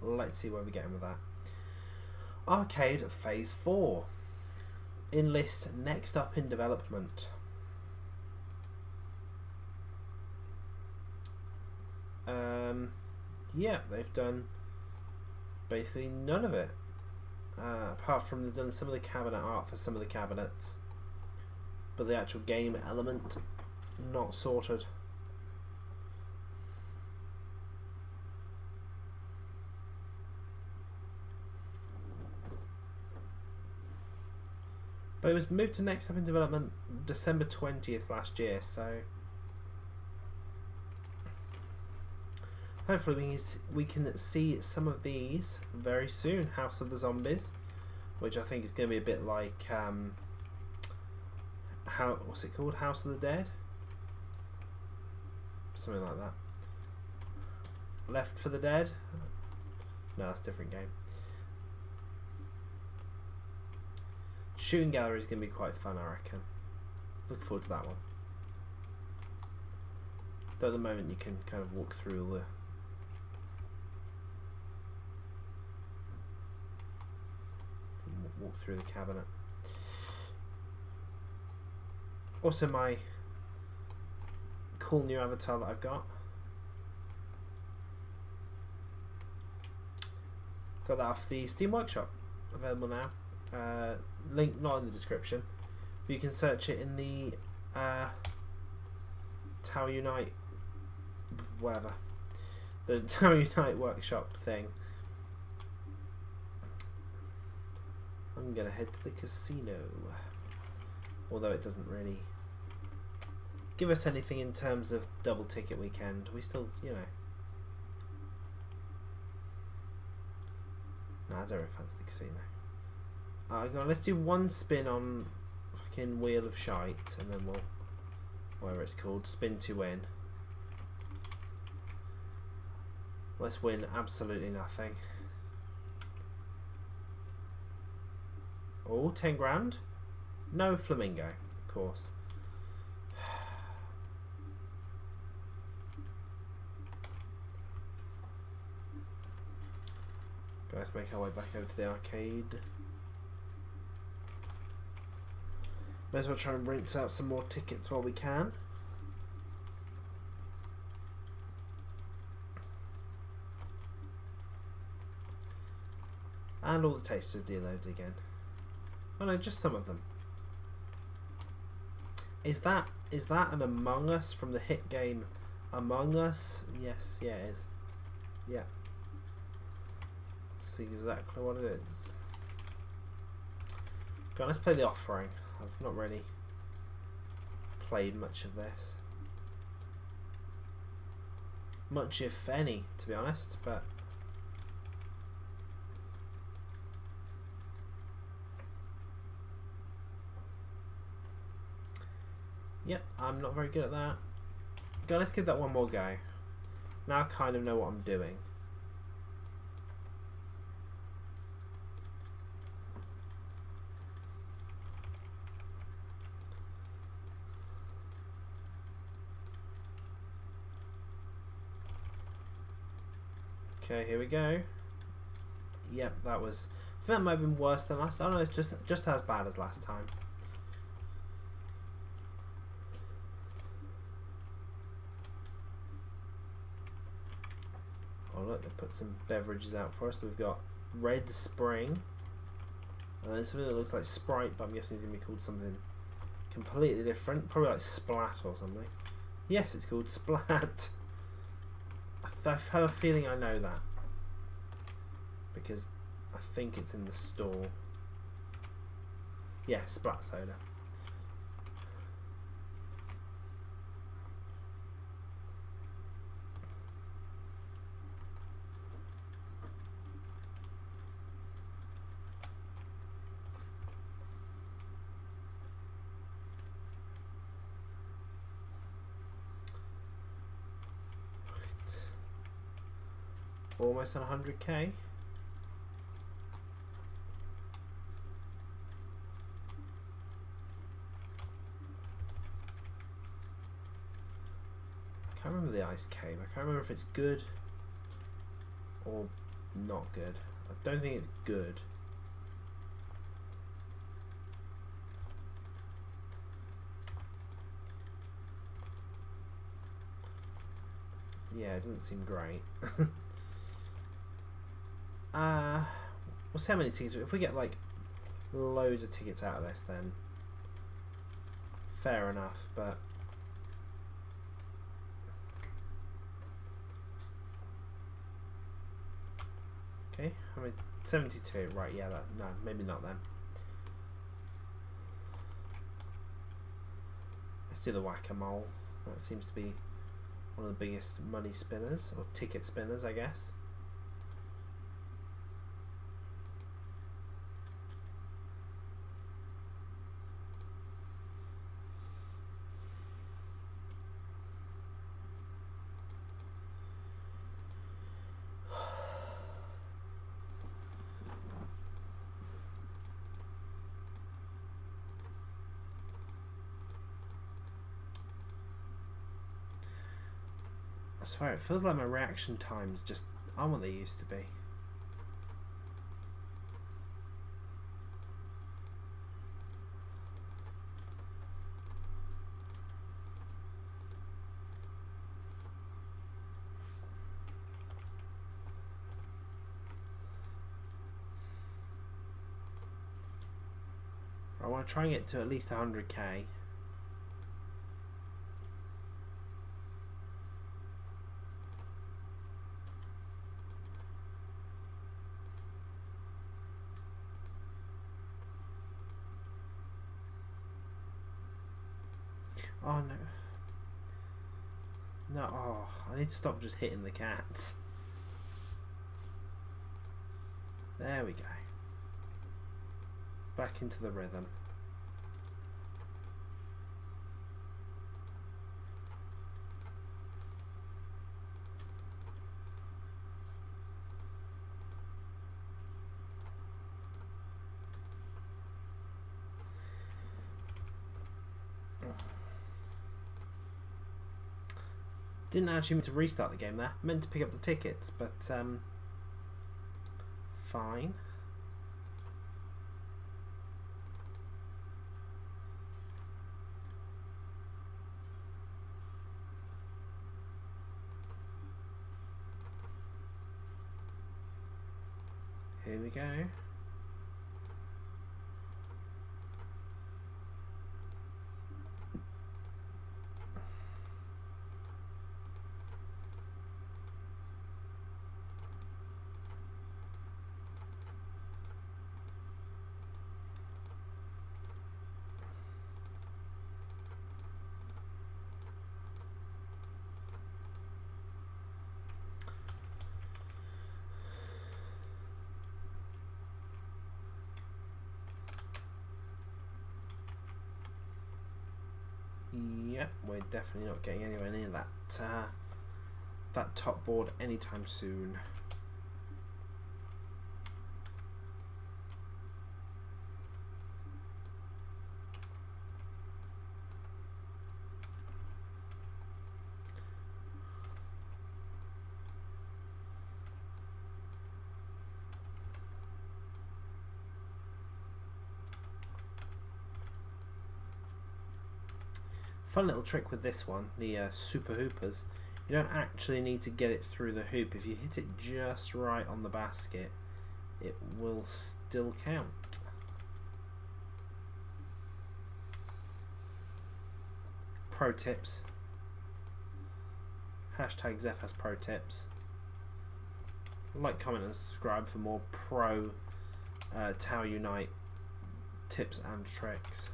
Let's see where we're getting with that. Arcade Phase 4. Enlist next up in development. Yeah, they've done basically none of it. apart from they've done some of the cabinet art for some of the cabinets, but the actual game element not sorted. But it was moved to next up in development December 20th last year, so hopefully we can see some of these very soon. House of the Zombies, which I think is going to be a bit like what's it called? House of the Dead? Something like that. Left for the Dead? No, that's a different game. Shooting Gallery is going to be quite fun, I reckon. Look forward to that one. Though at the moment you can kind of walk through all the cabinet. Also my cool new avatar that I've got. Got that off the Steam Workshop. Available now. Link not in the description, but you can search it in the Tower Unite, whatever, the Tower Unite workshop thing. I'm gonna head to the casino, although it doesn't really give us anything in terms of double ticket weekend. We still, you know, nah, I don't really fancy the casino. Let's do one spin on fucking Wheel of Shite, and then we'll, whatever it's called, spin to win. Let's win absolutely nothing. Oh, 10 grand? No flamingo, of course. Let's make our way back over to the arcade. May as well try and rinse out some more tickets while we can. And all the tasters have deloaded again. Oh no, just some of them. Is that an Among Us from the hit game Among Us? Yes, yeah it is. Yeah. That's exactly what it is. Go on, let's play the Offering. I've not really played much of this. Much if any, to be honest, but yep, I'm not very good at that. Go, let's give that one more go. Now I kind of know what I'm doing. Okay, here we go. Yep, that was. I think that might have been worse than last. I don't know, it's just as bad as last time. Oh look, they put some beverages out for us. We've got Red Spring, and then something that looks like Sprite, but I'm guessing it's gonna be called something completely different. Probably like Splat or something. Yes, it's called Splat. I have a feeling I know that because I think it's in the store. Yeah, Splat Soda. Almost on 100k. I can't remember the Ice Cave. I can't remember if it's good or not good. I don't think it's good. Yeah, it doesn't seem great. We'll see how many tickets. If we get like loads of tickets out of this, then fair enough. But okay, I mean 72. Right? Yeah. No, maybe not then. Let's do the whack-a-mole. That seems to be one of the biggest money spinners, or ticket spinners, I guess. I swear, it feels like my reaction times just aren't what they used to be. I want to try and get to at least 100k. Oh no. No, oh, I need to stop just hitting the cats. There we go. Back into the rhythm. Didn't actually mean to restart the game there. Meant to pick up the tickets, but fine. Here we go. Yep, we're definitely not getting anywhere near that top board anytime soon. Fun little trick with this one, the Super Hoopers. You don't actually need to get it through the hoop. If you hit it just right on the basket, it will still count. Pro tips. Hashtag Zeph has pro tips. Like, comment and subscribe for more pro Tau Unite tips and tricks.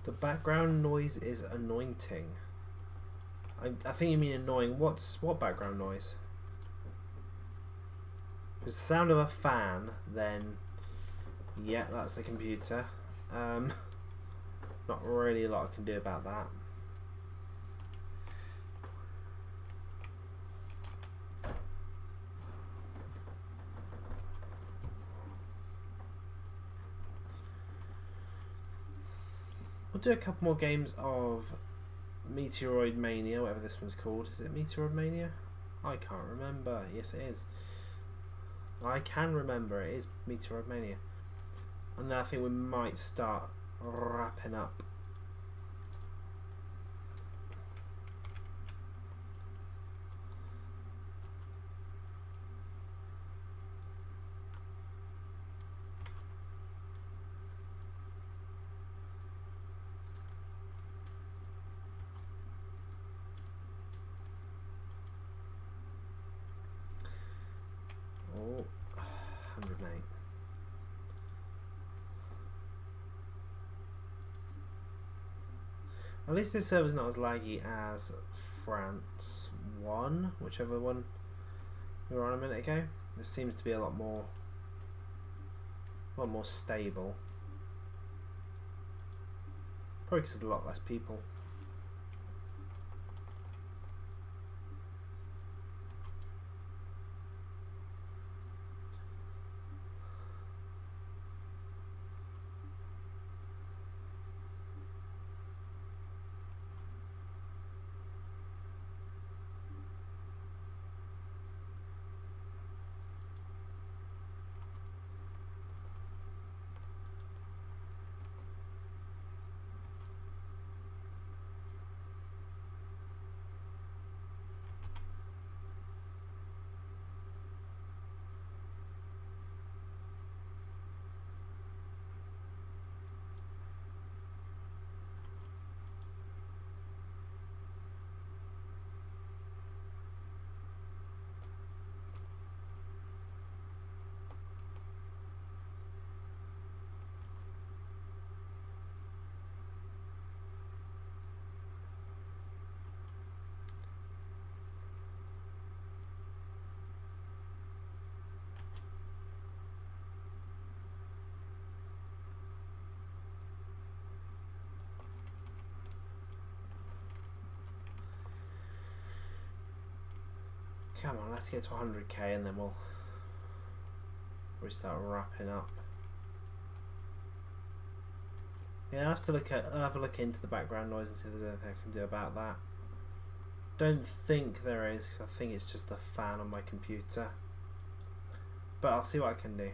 The background noise is anointing. I think you mean annoying. What background noise? If it's the sound of a fan, then yeah, that's the computer. Not really a lot I can do about that. We'll do a couple more games of Meteoroid Mania, whatever this one's called. Is it Meteoroid Mania? I can't remember. Yes, it is. I can remember. It is Meteoroid Mania. And then I think we might start wrapping up. Oh, 108. At least this server's not as laggy as France 1, whichever one we were on a minute ago. This seems to be a lot more stable. Probably because there's a lot less people. Come on, let's get to 100k and then we'll start wrapping up. Yeah, I'll have a look into the background noise and see if there's anything I can do about that. Don't think there is, because I think it's just the fan on my computer. But I'll see what I can do.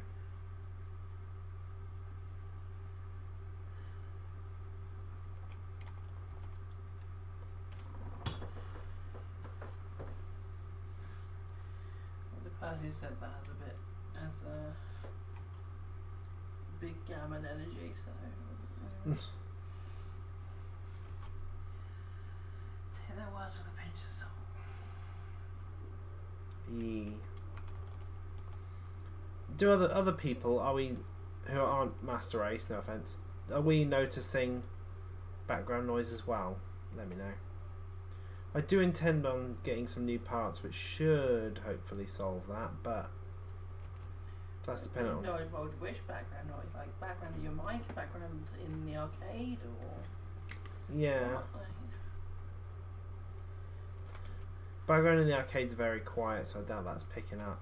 Who said that has a big gammon energy, so take their words with a pinch of salt. Do other people, who aren't Master Race, no offense, are we noticing background noise as well? Let me know. I do intend on getting some new parts which should hopefully solve that, but that's dependent on... No, involved which background noise? Like background of your mic, background in the arcade, or... Yeah. What? Background in the arcade's very quiet, so I doubt that's picking up.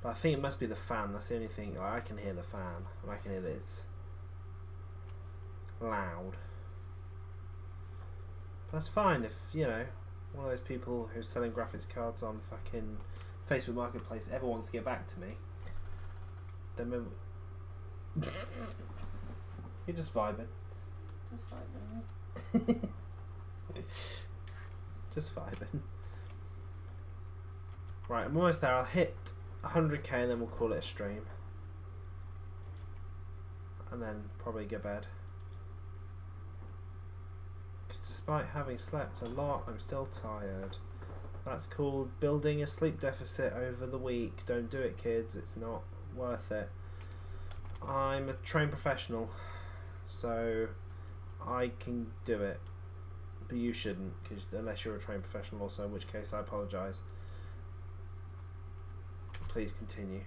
But I think it must be the fan, that's the only thing. Like, I can hear the fan, and I can hear that it's loud. That's fine if, you know, one of those people who's selling graphics cards on fucking Facebook Marketplace ever wants to get back to me. Then maybe... You're just vibing. Just vibing. Just vibing. Right, I'm almost there. I'll hit 100k and then we'll call it a stream. And then probably go to bed. Despite having slept a lot, I'm still tired. That's called building a sleep deficit over the week. Don't do it, kids. It's not worth it. I'm a trained professional, so I can do it. But you shouldn't, unless you're a trained professional also, in which case I apologise. Please continue.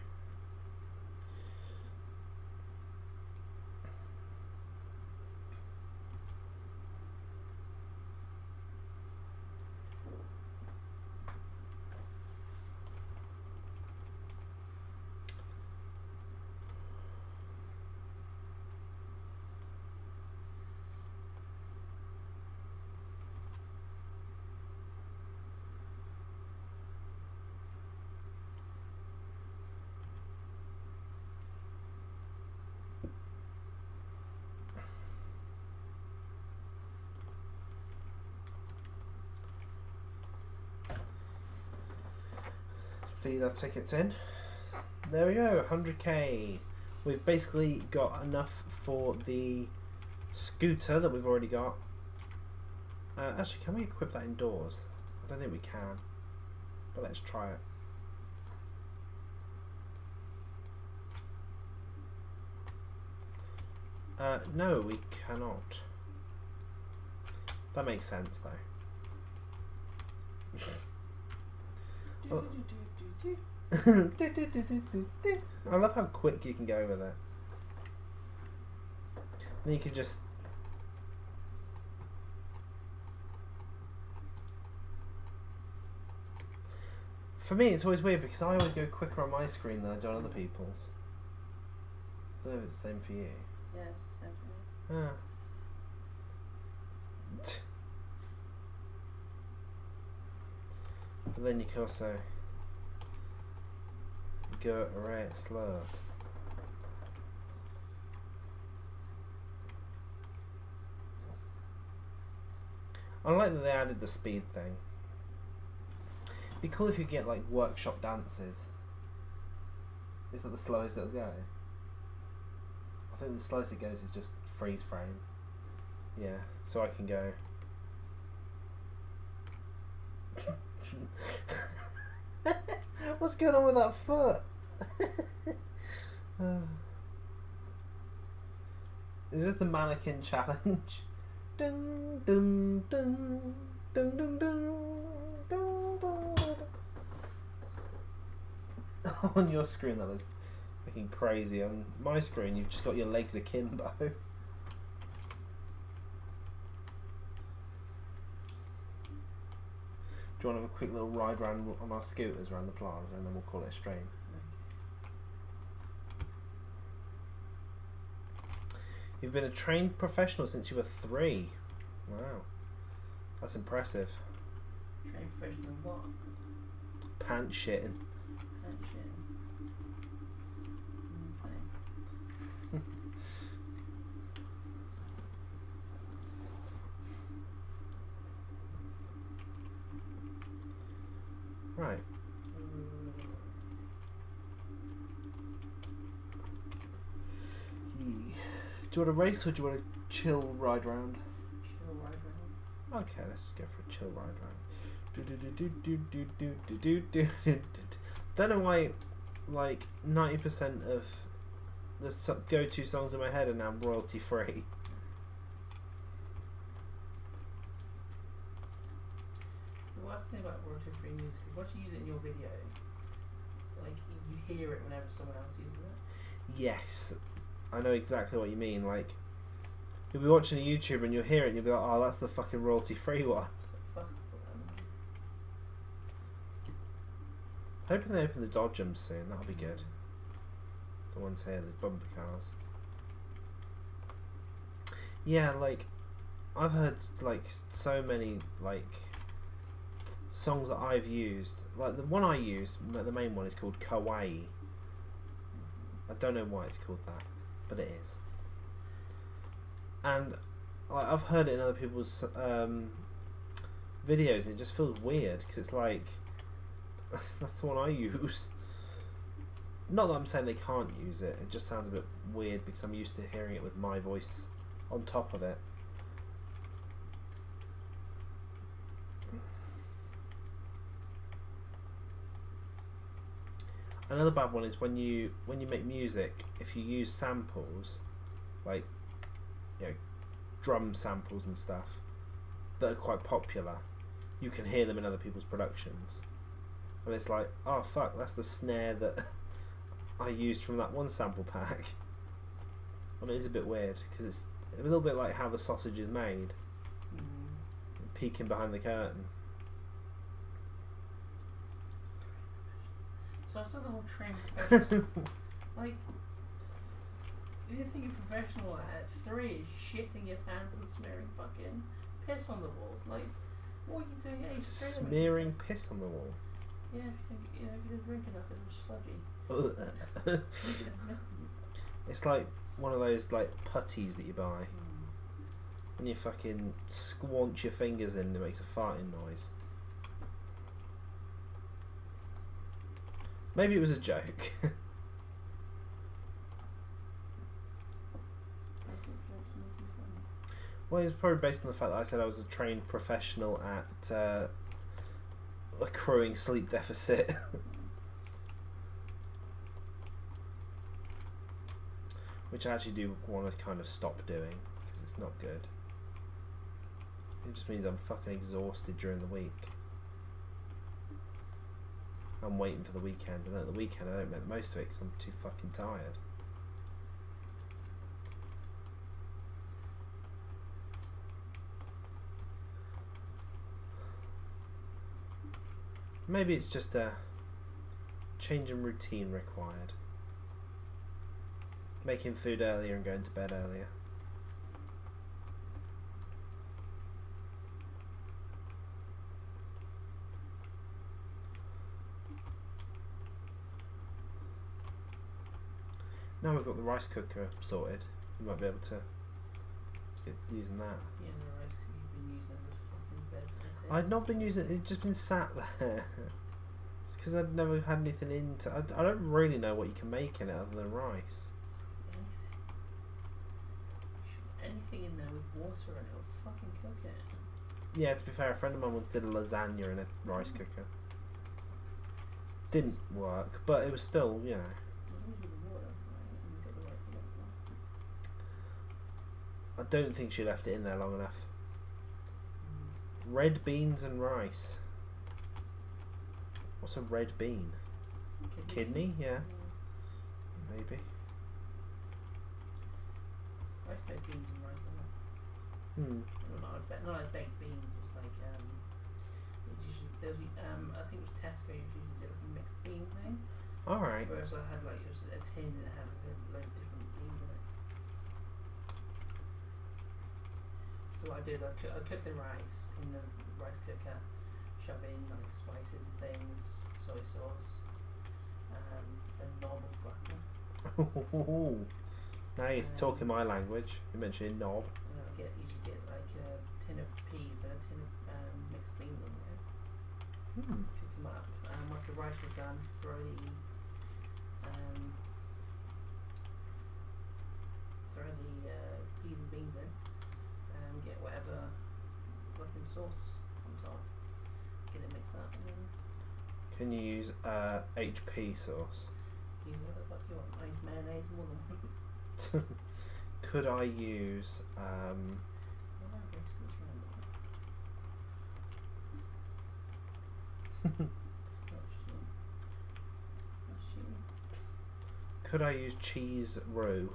feed our tickets in. There we go, 100k. We've basically got enough for the scooter that we've already got. Actually, can we equip that indoors? I don't think we can, but let's try it. No, we cannot. That makes sense, though. I love how quick you can go with it. Then you can just... For me, it's always weird because I always go quicker on my screen than I do on other people's. I don't know if it's the same for you. Yeah, it's the same for me. Ah. But then you can also go right slow. I like that they added the speed thing. It'd be cool if you get like workshop dances. Is that the slowest it'll go? I think the slowest it goes is just freeze frame. Yeah, so I can go. What's going on with that foot? Is this the mannequin challenge? Dun, dun, dun, dun, dun, dun, dun, dun, dun. On your screen that was looking crazy. On my screen you've just got your legs akimbo. Do you want to have a quick little ride round on our scooters around the plaza and then we'll call it a stream? You've been a trained professional since you were 3. Wow. That's impressive. Trained professional in what? Pants shitting. Pants shitting. Insane. Right. Do you want to race or do you want to chill ride round? Chill ride round. Okay, let's go for a chill ride round. Don't know why, like 90% of the go-to songs in my head are now royalty free. The worst thing about royalty free music is once you use it in your video, like you hear it whenever someone else uses it. Yes, I know exactly what you mean. Like, you'll be watching a YouTuber and you'll hear it and you'll be like, oh, that's the fucking royalty free one. Fuck. Hoping they open the Dodgems soon, that'll be good. The ones here, the bumper cars. Yeah, like, I've heard, like, so many, like, songs that I've used. Like, the one I use, the main one is called Kawaii. I don't know why it's called that, but it is. And like, I've heard it in other people's videos and it just feels weird because it's like that's the one I use. Not that I'm saying they can't use it, it just sounds a bit weird because I'm used to hearing it with my voice on top of it. Another bad one is when you make music, if you use samples, like, you know, drum samples and stuff that are quite popular, you can hear them in other people's productions, and it's like, oh fuck, that's the snare that I used from that one sample pack. I mean, it's a bit weird because it's a little bit like how the sausage is made, peeking behind the curtain. So I saw the whole trained professional. Like, you think you're professional at 3 is shitting your pants and smearing fucking piss on the walls. Like, what are you doing at age 3? Smearing piss on the wall. Yeah, if you think, you know, if you didn't drink enough, it was sludgy. It's like one of those like putties that you buy, and you fucking squanch your fingers in and it makes a farting noise. Maybe it was a joke. Well, it's probably based on the fact that I said I was a trained professional at accruing sleep deficit. Which I actually do want to kind of stop doing, because it's not good. It just means I'm fucking exhausted during the week. I'm waiting for the weekend, and then at the weekend I don't make the most of it because I'm too fucking tired. Maybe it's just a change in routine required. Making food earlier and going to bed earlier. Now we've got the rice cooker sorted, we might be able to get using that. Yeah, the rice cooker you've been using as a fucking bedside table. I'd not been using it, it's just been sat there. It's because I'd never had anything into I don't really know what you can make in it other than rice. Anything in there with water and it'll fucking cook it. Yeah, to be fair, a friend of mine once did a lasagna in a rice cooker. Didn't work, but it was still, you know. I don't think she left it in there long enough. Red beans and rice. What's a red bean? Kidney? Yeah. Maybe. Rice like beans and rice, isn't it? Not like baked beans, it's like it usually, I think it was Tesco usually did like a mixed bean thing. Alright. Whereas I had like, it was a tin and it had like a load of different beans in it. So what I do is I cook the rice in the rice cooker, shove in like spices and things, soy sauce, a knob of butter. Now he's talking my language. You mentioned knob. And then I usually get like a tin of peas and a tin of mixed beans on there. Cook them up. And once the rice was done, throw the peas and beans in. And get whatever fucking sauce on top. Get it mixed up. And then Can you use HP sauce? use whatever the fuck you want. I use mayonnaise more than things. Could I use could I use cheese roux?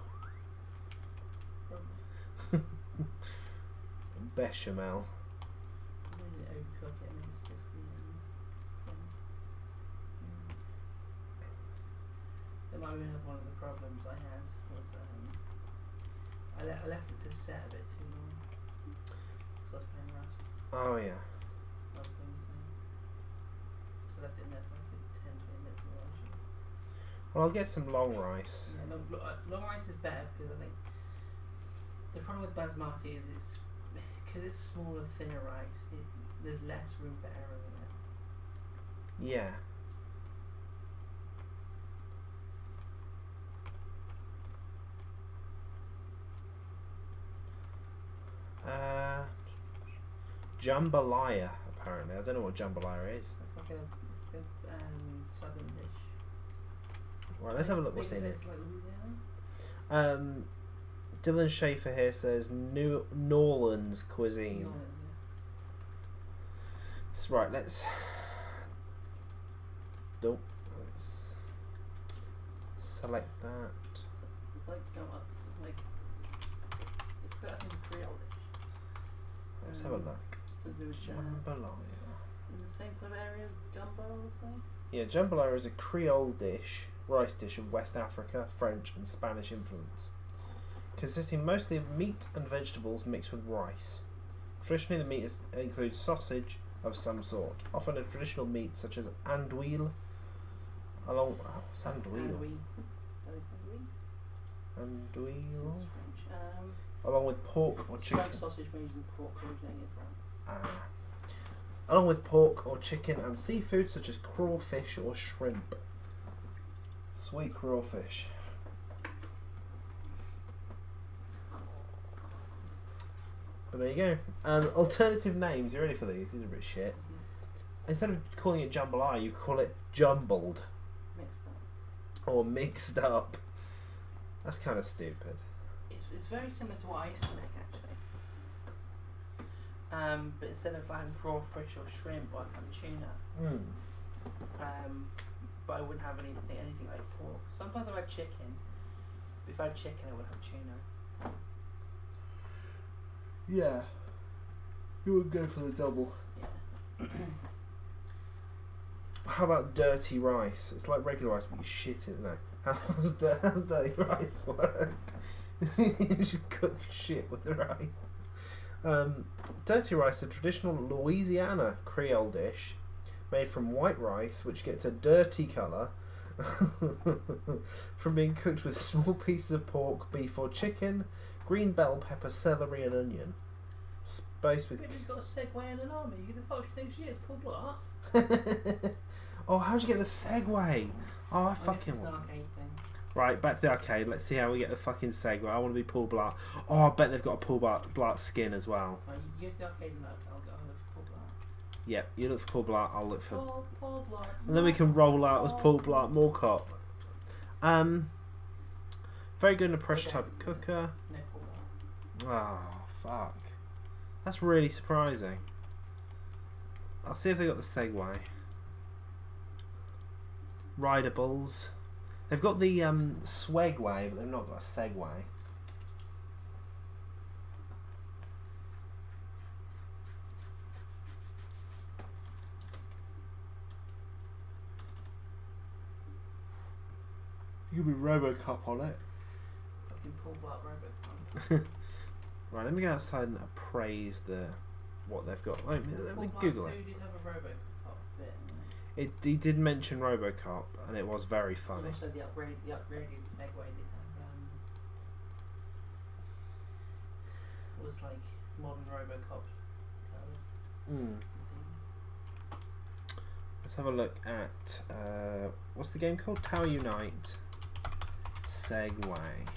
Bechamel. That might be one of the problems I had was I left it to set a bit too long. So I was playing Rust. Oh yeah. I was doing the thing. So I left it in there for like 10-20 minutes more actually. Well, I'll get some long rice. Yeah, long rice is better because I think the problem with basmati is it's because it's smaller, thinner rice. There's less room for error in it. Yeah. Jambalaya, apparently. I don't know what jambalaya is. It's like a southern dish. Right, let's have a look what's in it. Like Louisiana? Dylan Schaefer here says New Orleans cuisine. New Orleans, So, right, let's select that. It's like like it's got I think a Creole dish. Let's have a look. So there was Jambalaya. in the same kind of area as gumbo, I would say. Yeah, jambalaya is a Creole dish, rice dish of West Africa, French and Spanish influence, consisting mostly of meat and vegetables mixed with rice. Traditionally, the meat includes sausage of some sort, often a traditional meat such as andouille. What's andouille? Andouille. Along with pork or chicken. Like sausage made in pork originating in France. Along with pork or chicken and seafood such as crawfish or shrimp. Sweet crawfish. But there you go. Alternative names. You ready for these? These are a bit shit. Instead of calling it jambalaya, you call it jumbled. Mixed up. Or mixed up. That's kind of stupid. It's very similar to what I used to make actually. But instead of having crawfish or shrimp, I'd have tuna. But I wouldn't have anything like pork. Sometimes I've had chicken. But if I had chicken, I would have tuna. Yeah. You would go for the double. Yeah. How about dirty rice? It's like regular rice, but you shit in it. No. How's dirty rice work? You just cook shit with the rice. Dirty rice, a traditional Louisiana Creole dish made from white rice, which gets a dirty colour from being cooked with small pieces of pork, beef or chicken, green bell pepper, celery and onion. Spiced with... She's got a segue in an army. Who the fuck do you think she is? Paul Blart? Oh, how'd you get the segue? Oh, I fucking... It's an arcade thing. Right, back to the arcade. Let's see how we get the fucking segue. I want to be Paul Blart. Oh, I bet they've got a Paul Blart skin as well. Right, you go to the arcade and look. I'll look for Paul Blart. Yep, you look for Paul Blart, I'll look for... Paul Blart. And then we can roll out as Paul Blart Mall Cop. Very good in a pressure type cooker. No, Paul Blart. Oh, fuck. That's really surprising. I'll see if they got the Segway. Ridables. They've got the Swagway, but they've not got a Segway. You could be Robocop on it. Fucking Paul Blart Robocop. Right, let me go outside and appraise what they've got. Let me Google it. Paul Blart 2 did have a Robocop bit. He did mention Robocop, and it was very funny. And also the upgraded Segway did have it was like modern Robocop colours. Let's have a look at what's the game called? Tower Unite. Segway.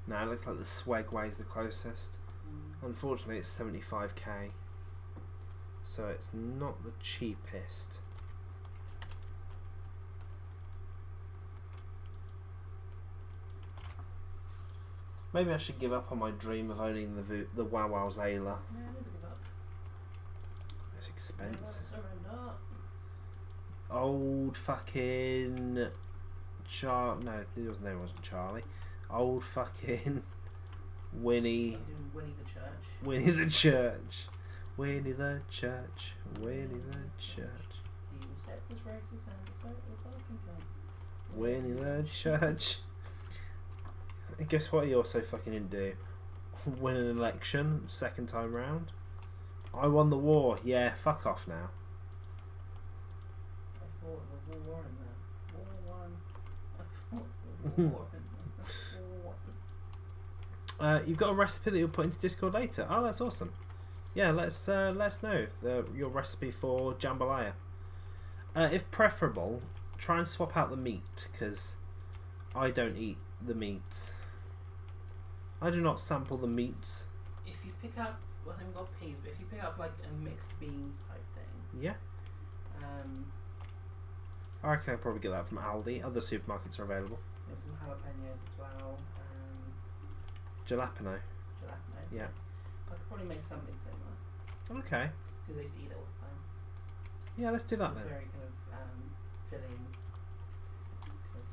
Now it looks like the Swagway is the closest. Unfortunately, it's 75k, so it's not the cheapest. Maybe I should give up on my dream of owning the Wow Wow Zayla. Yeah, I never give up. It's expensive. Surrender. Old fucking no, it wasn't Charlie. Old fucking Winnie. Winnie the Church. Winnie the Church. Winnie the Church. Winnie the Church. He was sexist, racist, and a fucking cunt. Winnie the Church. And guess what he also fucking didn't do? Win an election, second time round. I won the war. Yeah, fuck off now. I fought the war in there. War one. I fought the war in there. You've got a recipe that you'll put into Discord later. Oh, that's awesome. Yeah, let us know your recipe for jambalaya. If preferable, try and swap out the meat, because I don't eat the meat. I do not sample the meats. If you pick up, well, I haven't got peas, but if you pick up like a mixed beans type thing, Yeah, I reckon I'll probably get that from Aldi. Other supermarkets are available. maybe some jalapenos as well, Jalapeno. jalapenos. Yeah. I could probably make something similar. Okay. Because I used to eat it all the time. Yeah, let's do that It's then. very kind of filling kind of food.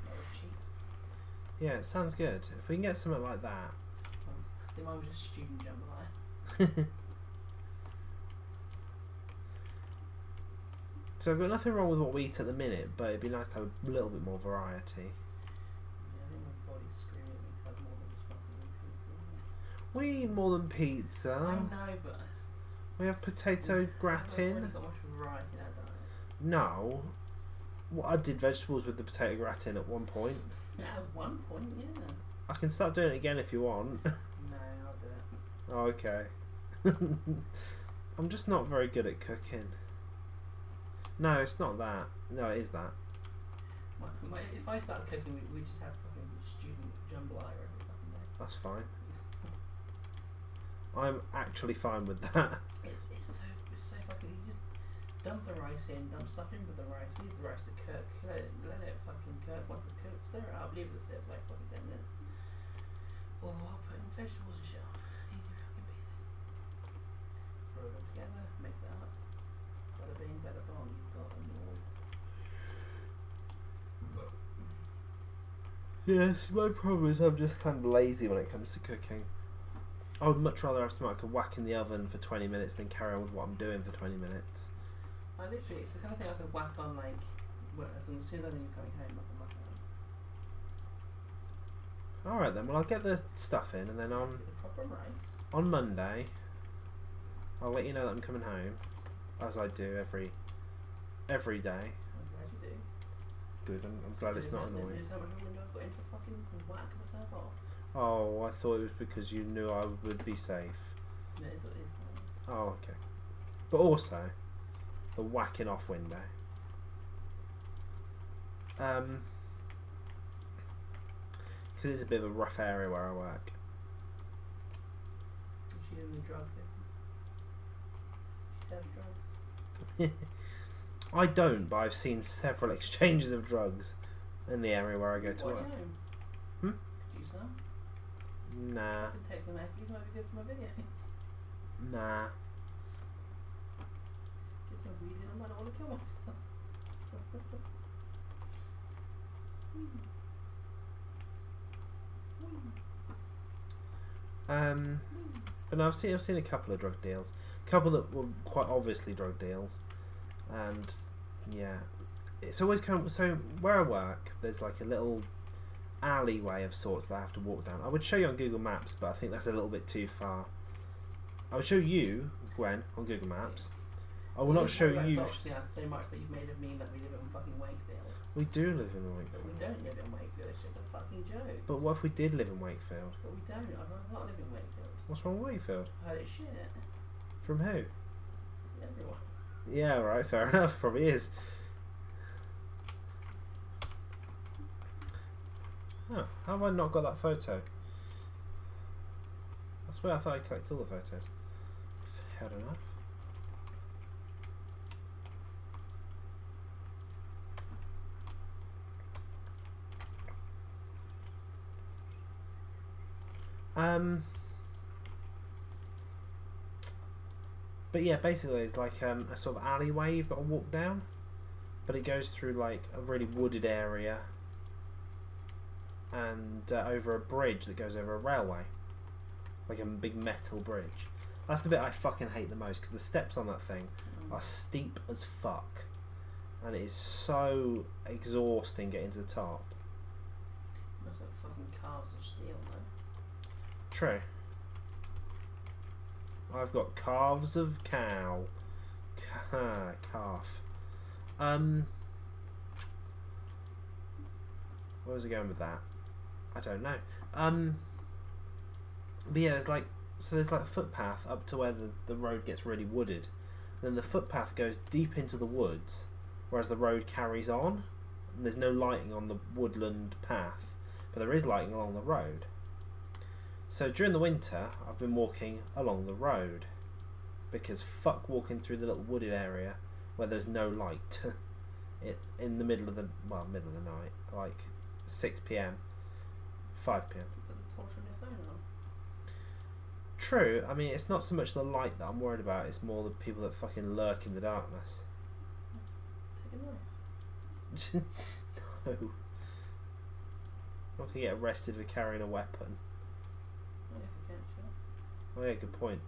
Not cheap. Yeah, it sounds good. If we can get something like that. I think mine was just student jambalaya. So I've got nothing wrong with what we eat at the minute, but it'd be nice to have a little bit more variety. Yeah, I think my body's screaming at me to have more than just fucking pizza. We eat more than pizza. I know, but We have potato I've gratin. already got much variety in our diet. No. Well, I did vegetables with the potato gratin at one point. At one point, yeah. I can start doing it again if you want. No, I'll do it. Oh, okay. I'm just not very good at cooking. No, it's not that. No, it is that. If I start cooking, we just have fucking student jambalaya every fucking day. That's fine. I'm actually fine with that. It's so fucking. You just dump the rice in, dump stuff in with the rice, leave the rice to cook, let it fucking cook. Once it's cooked, stir it up, leave it to sit for like fucking 10 minutes. All the while putting vegetables and shit on. Easy fucking peasy. Throw it all together, mix it up. Bada bing, bada bong. You've got a meal. Yes, my problem is I'm just kind of lazy when it comes to cooking. I would much rather have something I could whack in the oven for 20 minutes than carry on with what I'm doing for 20 minutes. I literally, it's the kind of thing I could whack on like, as soon as I know you're coming home, I can whack it on. Alright then, well I'll get the stuff in and then The proper rice. on Monday I'll let you know that I'm coming home, as I do every day. I'm glad you do. Good, I'm glad it's not annoying. How much window I've got into fucking whack myself off. Oh, I thought it was because you knew I would be safe. No, it's what it is now. Oh, okay. But also, the whacking off window. Because it's a bit of a rough area where I work. She's in the drug business. She sells drugs. I don't, but I've seen several exchanges of drugs in the area where I go to What, work. yeah? Hmm? Could use some? Nah, I could take some Eckies, might be good for my videos. nah. Get some weed in, I might not want to kill myself. But no, I've seen a couple of drug deals, a couple that were quite obviously drug deals, and yeah, it's always come. So where I work, there's like a little alleyway of sorts that I have to walk down. I would show you on Google Maps, but I think that's a little bit too far. I would show you, Gwen, on Google Maps. I will not show you. Doxing so much that you've made a meme that we live in fucking Wakefield. We do live in But we Wakefield. don't live in Wakefield, it's just a fucking joke. But what if we did live in Wakefield? But we don't, I'd rather not live in Wakefield. What's wrong with Wakefield? I heard it's shit. From who? Everyone. Yeah, right, fair enough, probably is. Oh, how have I not got that photo? I swear I thought I collected all the photos. Fair enough. But yeah, basically it's like a sort of alleyway you've got to walk down, but it goes through like a really wooded area and over a bridge that goes over a railway, like a big metal bridge. That's the bit I fucking hate the most, because the steps on that thing are steep as fuck, and it is so exhausting getting to the top. Must have fucking cars of steel, though. True. I've got calves of cow. Calf. Where was I going with that? I don't know. But yeah, there's like a footpath up to where the road gets really wooded. Then the footpath goes deep into the woods, whereas the road carries on. And there's no lighting on the woodland path, but there is lighting along the road. So during the winter, I've been walking along the road, because fuck walking through the little wooded area where there's no light in the middle of the night, like 6 p.m, 5 p.m. Put the torch on your phone on. True. I mean, it's not so much the light that I'm worried about; it's more the people that fucking lurk in the darkness. Take a knife. No. I can get arrested for carrying a weapon. Oh, if you catch you. Oh yeah, good point.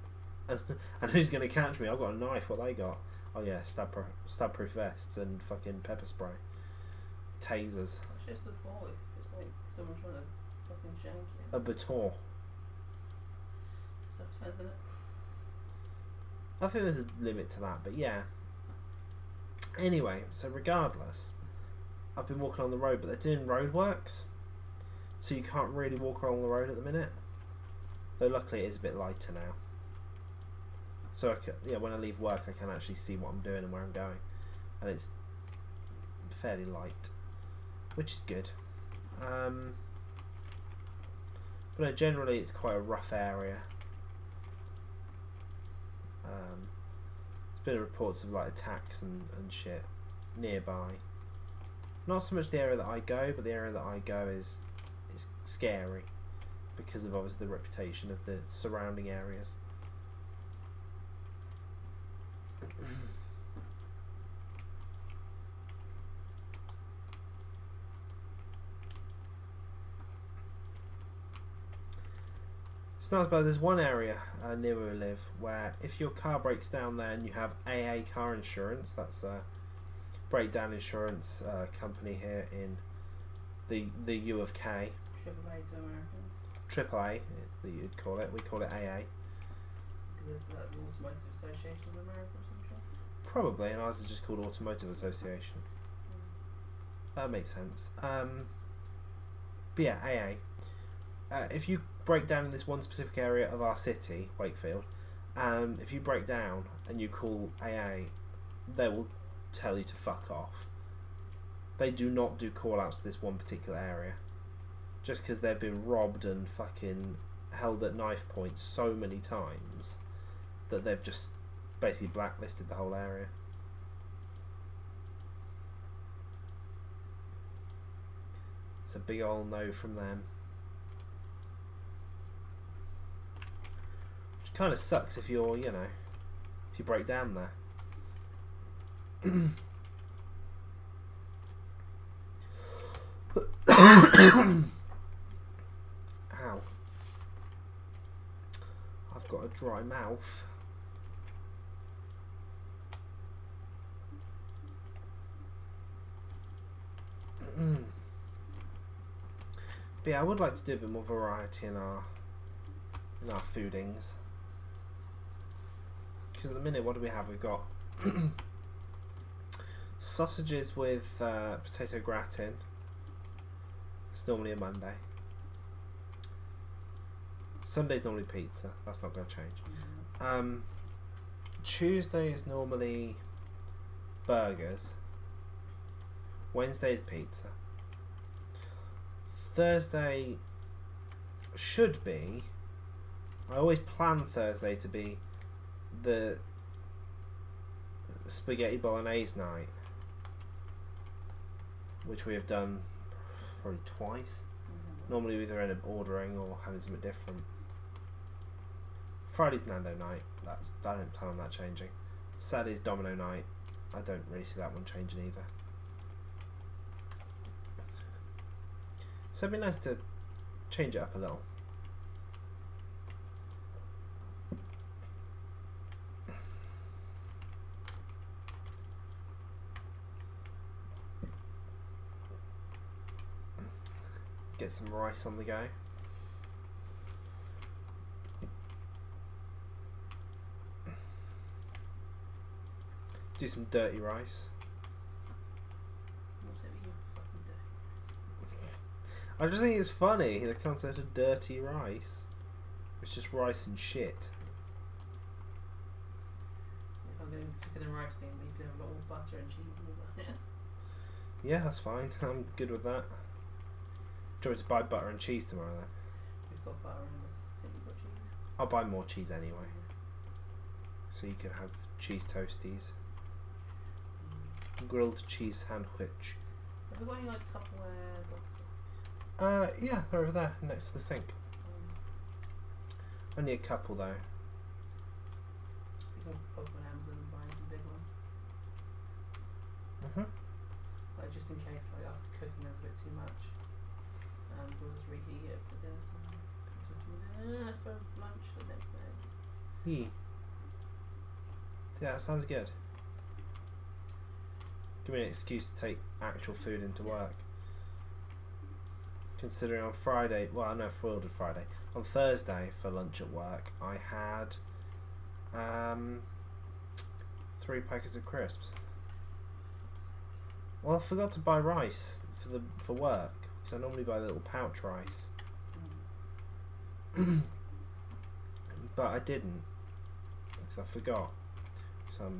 And who's going to catch me? I've got a knife. What they got? Oh yeah, stab-proof vests and fucking pepper spray, tasers, It's just the boys. It's like someone trying to fucking shank you. a baton. So that's fair, isn't it? I think there's a limit to that, but yeah. Anyway, so regardless, I've been walking on the road, but they're doing roadworks, so you can't really walk along the road at the minute. Though luckily it is a bit lighter now. So when I leave work, I can actually see what I'm doing and where I'm going, and it's fairly light, which is good. But no, generally it's quite a rough area. There's been reports of like attacks and shit nearby. Not so much the area that I go, but the area that I go is scary because of obviously the reputation of the surrounding areas. It's nice, but there's one area near where we live where if your car breaks down there and you have AA car insurance, that's a breakdown insurance company here in the U of K. AAA to Americans. AAA, that you'd call it. We call it AA. Because there's like the Automotive Association of America or something. Probably, and ours is just called Automotive Association. That makes sense. But yeah, AA. If you break down in this one specific area of our city, Wakefield, if you break down and you call AA, they will tell you to fuck off. They do not do call outs to this one particular area. Just because they've been robbed and fucking held at knife point so many times that they've just basically blacklisted the whole area. It's a big old no from them. Which kind of sucks if you're, you know, if you break down there. Ow. I've got a dry mouth. But yeah, I would like to do a bit more variety in our foodings. Because at the minute, what do we have? We've got sausages with potato gratin. It's normally a Monday. Sunday's normally pizza. That's not going to change. Tuesday is normally burgers. Wednesday is pizza. Thursday should be... I always plan Thursday to be the spaghetti bolognese night, which we have done probably twice. Normally we either end up ordering or having something different. Friday's Nando night. I don't plan on that changing. Saturday's Domino night. I don't really see that one changing either. So it'd be nice to change it up a little. Get some rice on the go. Do some dirty rice. What's it with you fucking dirty rice? I just think it's funny, the concept of dirty rice. It's just rice and shit. If I'm going to cook the rice thing, you can have a lot more butter and cheese and all that. Yeah, that's fine. I'm good with that. Do you want me to buy butter and cheese tomorrow then? We've got butter and I think we've got cheese. I'll buy more cheese anyway. So you can have cheese toasties. Grilled cheese sandwich. Are they wearing like Tupperware boxes? Yeah, they're over there next to the sink. Only a couple though. I think I'll pop on Amazon and buy some big ones. Like just in case, like after cooking there's a bit too much. And we'll just reheat it for dinner time. For lunch the next day. Yeah, that sounds good. Give me an excuse to take actual food into work. Considering on Friday, well I know if we ordered Friday. On Thursday for lunch at work I had 3 packets of crisps. Well, I forgot to buy rice for work because I normally buy little pouch rice, but I didn't because I forgot. So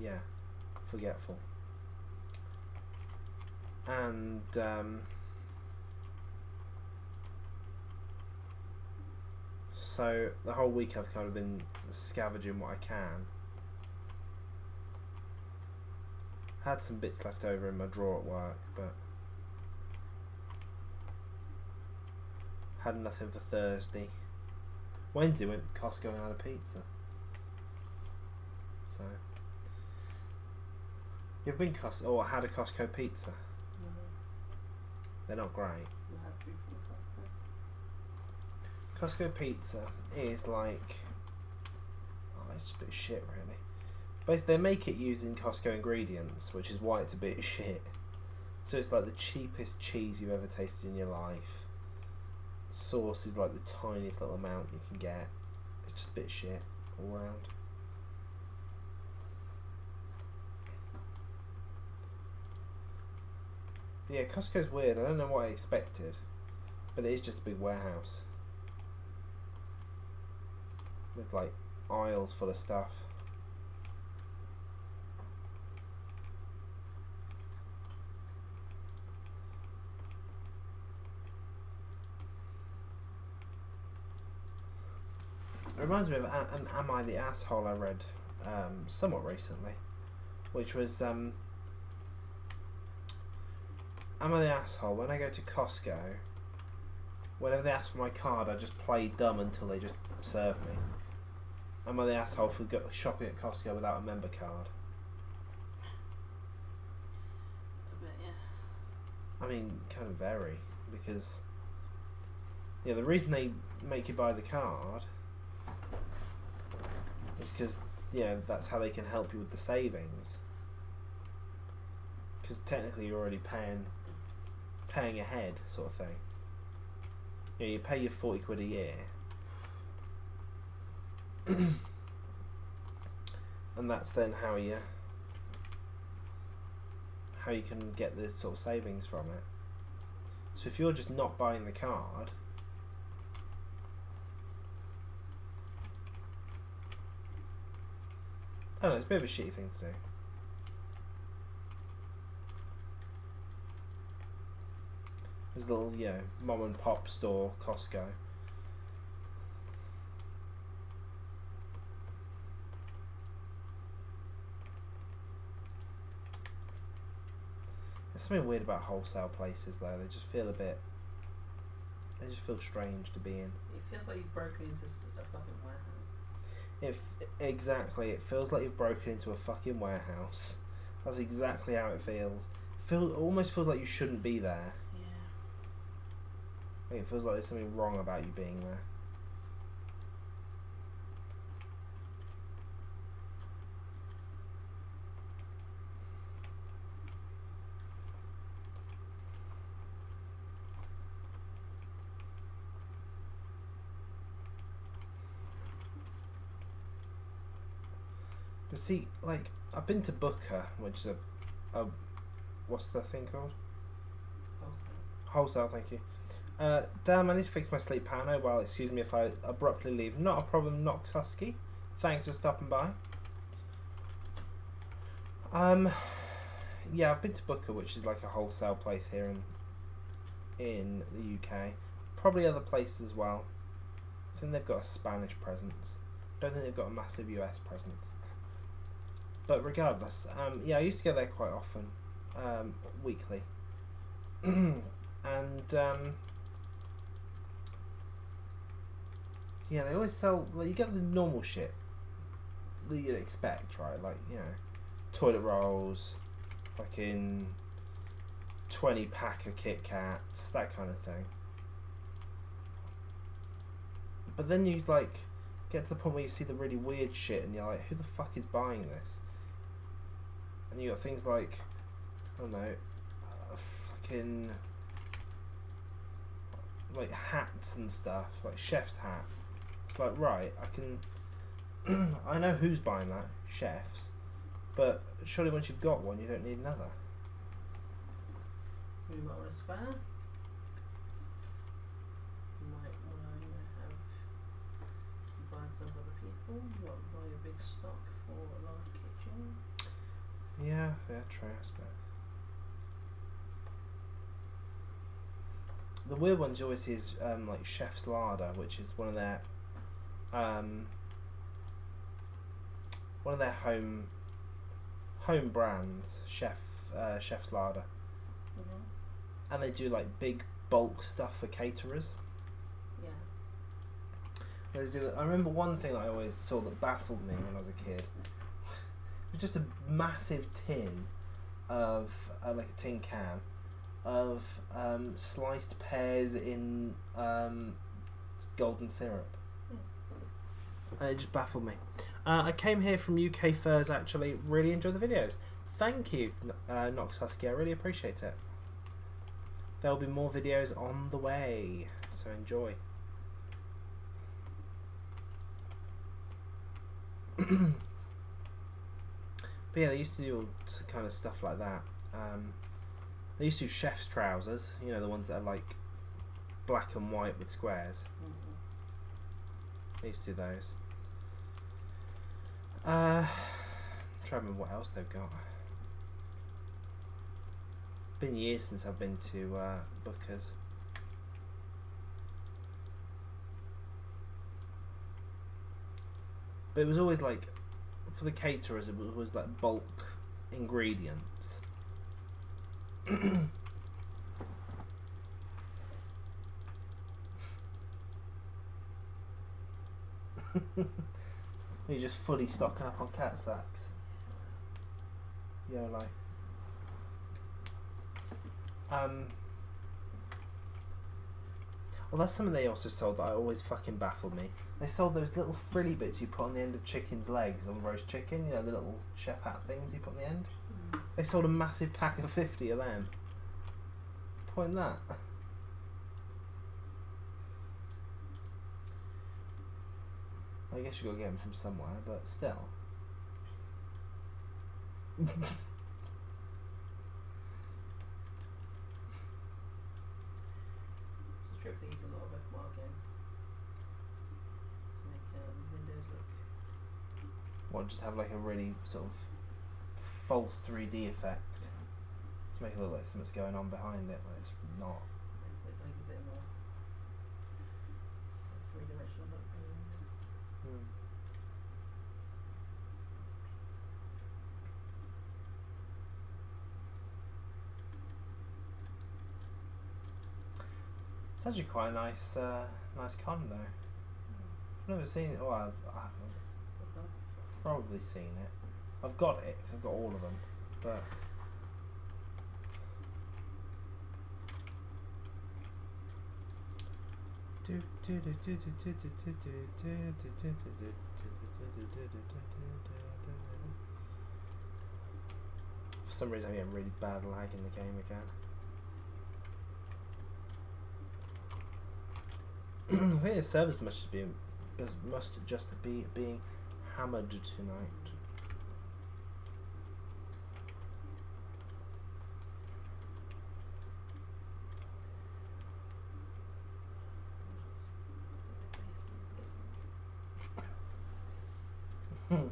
yeah, forgetful. And so the whole week I've kind of been scavenging what I can. Had some bits left over in my drawer at work, but had nothing for Thursday. Wednesday went to Costco and had a pizza. So you've been Costco or had a Costco pizza? No, They're not great. you have food from Costco. Costco pizza is like, oh, it's just a bit of shit, really. Basically, they make it using Costco ingredients, which is why it's a bit of shit. So it's like the cheapest cheese you've ever tasted in your life. Sauce is like the tiniest little amount you can get. It's just a bit of shit all around. But yeah, Costco's weird. I don't know what I expected, but it is just a big warehouse with like aisles full of stuff. It reminds me of an Am I the Asshole I read somewhat recently, which was Am I the Asshole? When I go to Costco, whenever they ask for my card, I just play dumb until they just serve me. Am I the asshole for shopping at Costco without a member card? I bet, yeah. I mean, kind of very, because yeah, the reason they make you buy the card is because that's how they can help you with the savings. Because technically you're already paying ahead, sort of thing. You pay your 40 quid a year, and that's then how you can get the sort of savings from it. So if you're just not buying the card, I don't know, it's a bit of a shitty thing to do. There's a little, mom and pop store, Costco. There's something weird about wholesale places though. They just feel strange to be in. It feels like you've broken into a fucking warehouse. Exactly, it feels like you've broken into a fucking warehouse. That's exactly how it feels. It almost feels like you shouldn't be there. Yeah. It feels like there's something wrong about you being there. But see, like, I've been to Booker, which is a what's the thing called? Wholesale, thank you. Damn, I need to fix my sleep pattern. Oh well, excuse me if I abruptly leave. Not a problem, Nox Husky. Thanks for stopping by. Yeah, I've been to Booker, which is like a wholesale place here in the UK. Probably other places as well. I think they've got a Spanish presence. Don't think they've got a massive US presence. But regardless, yeah, I used to go there quite often, weekly. And yeah, they always sell, like, you get the normal shit that you'd expect, right? Like, toilet rolls, fucking 20 pack of Kit Kats, that kind of thing. But then you like get to the point where you see the really weird shit and you're like, who the fuck is buying this? And you got things like, I don't know, fucking like hats and stuff, like chef's hat. It's like, right, I can I know who's buying that, chefs, but surely once you've got one you don't need another. You might want to spare. You might want to have combine some other people. You might buy a big stock for a large kitchen. Yeah, true, I suppose. The weird ones you always see is like Chef's Larder, which is one of their home brands, Chef's Larder, and they do like big bulk stuff for caterers. Yeah. They do. I remember one thing that I always saw that baffled me when I was a kid. It was just a massive tin of like a tin can of sliced pears in golden syrup. And it just baffled me. I came here from UK Furs, actually. Really enjoy the videos. Thank you, Nox Husky. I really appreciate it. There will be more videos on the way, so enjoy. But yeah, they used to do all kind of stuff like that. They used to do chef's trousers, you know, the ones that are like black and white with squares. They used to do those. Try to remember what else they've got. Been years since I've been to Booker's. But it was always like, for the caterers, it was like bulk ingredients. You're just fully stocking up on cat sacks. YOLO. Well, that's something they also sold that always fucking baffled me. They sold those little frilly bits you put on the end of chicken's legs on roast chicken, you know, the little chef hat things you put on the end. They sold a massive pack of 50 of them. Point in that. I guess you got to get them from somewhere, but still. It's a trick they use a lot of FMR games to make windows look. What, just have like a really sort of false 3D effect to make it look like something's going on behind it when it's not. Makes it more three-dimensional look. It's actually quite a nice condo. I've never seen it. Well, I've probably seen it. I've got it because I've got all of them. But for some reason I'm getting really bad lag in the game again. I think the servers must just be being hammered tonight. And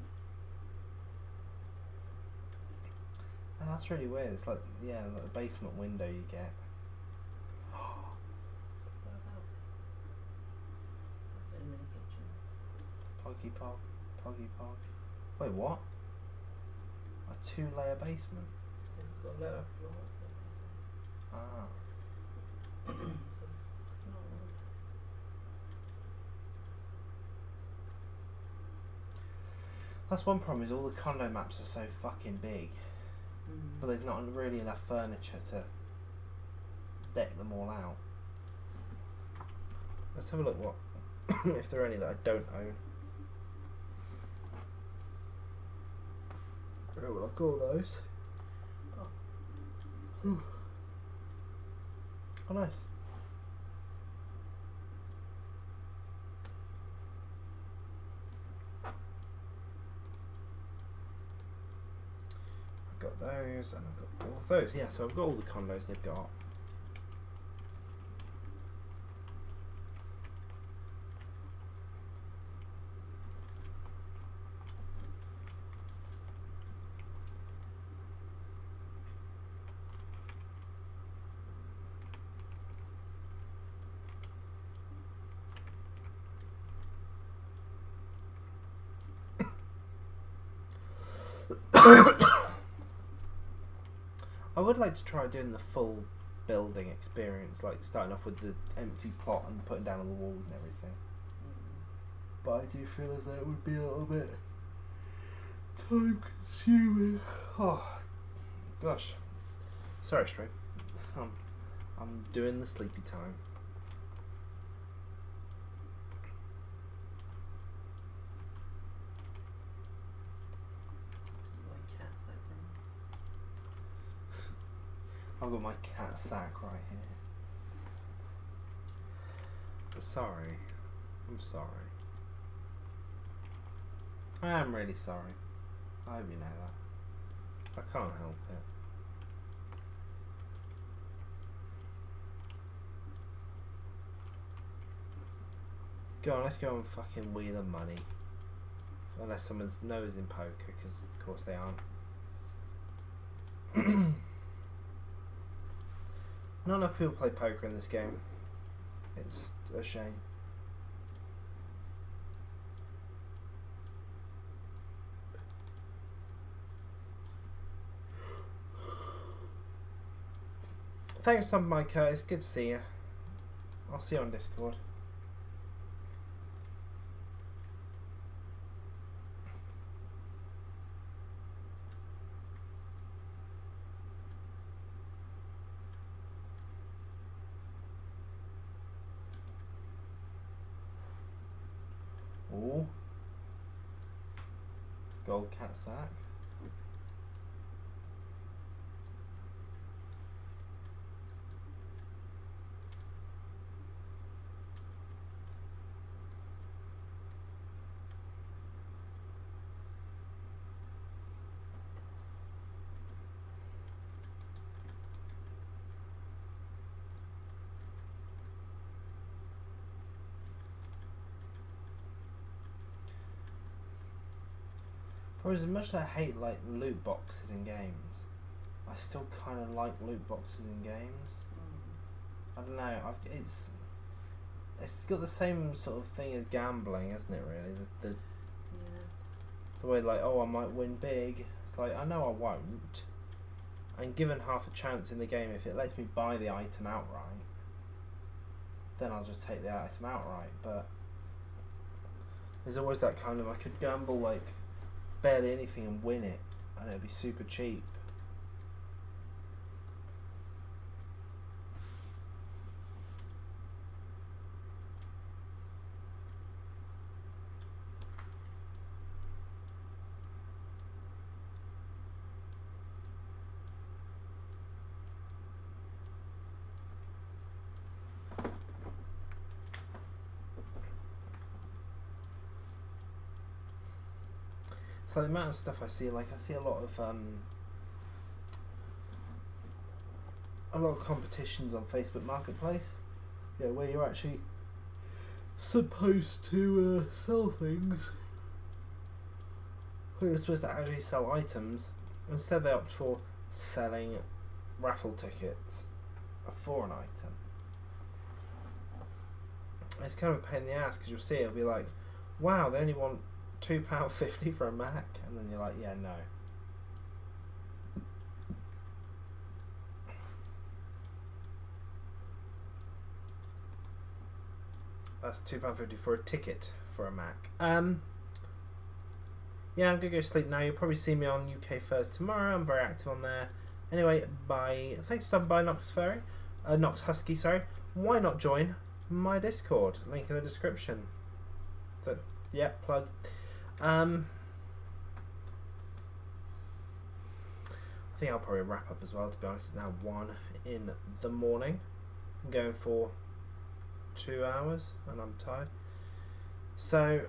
that's really weird. It's like, yeah, like the basement window you get. That's in mini kitchen. Poggy Pog. Wait, what? A 2-layer basement? This has got a lower floor. Ah. That's one problem, is all the condo maps are so fucking big. But there's not really enough furniture to deck them all out. Let's have a look what if there are any that I don't own. Oh, well, I've got all those. Oh, nice. I've got those, and I've got all of those. Yeah, so I've got all the condos they've got. would like to try doing the full building experience, like starting off with the empty plot and putting down all the walls and everything. But I do feel as though it would be a little bit time consuming. Oh, gosh. Sorry, Stray. I'm doing the sleepy time. I've got my cat sack right here. Sorry. I'm sorry. I am really sorry. I hope you know that. I can't help it. Go on, let's go on fucking Wheel of Money. Unless someone knows in poker, because of course they aren't. Not enough people play poker in this game. It's a shame. Thanks, Mike Curtis. Good to see you. I'll see you on Discord. Ooh. Gold cat sack. Or as much as I hate like loot boxes in games, I still kind of like loot boxes in games. I don't know. It's got the same sort of thing as gambling, isn't it? Really, the way like, oh, I might win big. It's like, I know I won't. And given half a chance in the game, if it lets me buy the item outright, then I'll just take the item outright. But there's always that kind of, I could gamble like barely anything and win it, and it'd be super cheap. So the amount of stuff I see, like I see a lot of competitions on Facebook Marketplace, yeah, where you're actually supposed to sell things. Where you're supposed to actually sell items. Instead, they opt for selling raffle tickets for an item. It's kind of a pain in the ass because you'll see it'll be like, wow, they only want £2.50 for a Mac, and then you're like, yeah, no. That's £2.50 for a ticket for a Mac. Yeah, I'm gonna go sleep now. You'll probably see me on UK First tomorrow. I'm very active on there. Anyway, bye. Thanks for stopping by, Nox Husky. Sorry. Why not join my Discord? Link in the description. So, yeah, plug. I think I'll probably wrap up as well, to be honest. It's now 1 in the morning. I'm going for 2 hours and I'm tired. So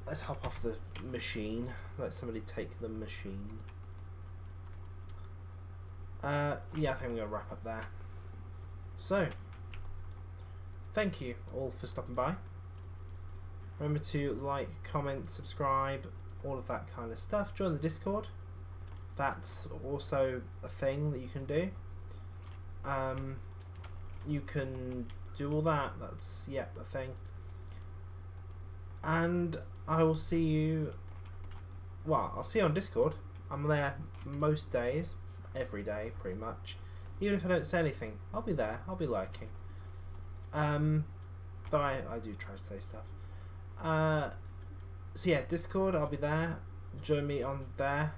let's hop off the machine. Let somebody take the machine. Yeah, I think I'm going to wrap up there. So, thank you all for stopping by. Remember to like, comment, subscribe, all of that kind of stuff. Join the Discord. That's also a thing that you can do. You can do all that. That's, yeah, a thing. And I will see you... Well, I'll see you on Discord. I'm there most days, every day, pretty much. Even if I don't say anything, I'll be there. I'll be liking. Though I do try to say stuff. So yeah, Discord, I'll be there. Join me on there.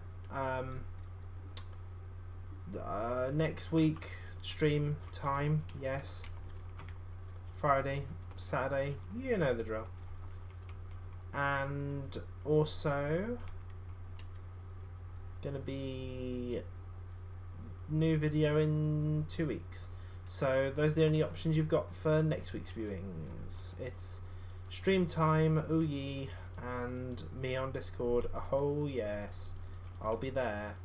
Next week, stream time, yes. Friday, Saturday, you know the drill. And also, gonna be new video in 2 weeks. So those are the only options you've got for next week's viewings. It's stream time, ooh yee, and me on Discord. Oh yes, I'll be there.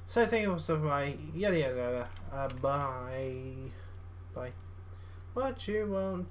So thank you also for my yada yada yada. Bye. Bye. What you won't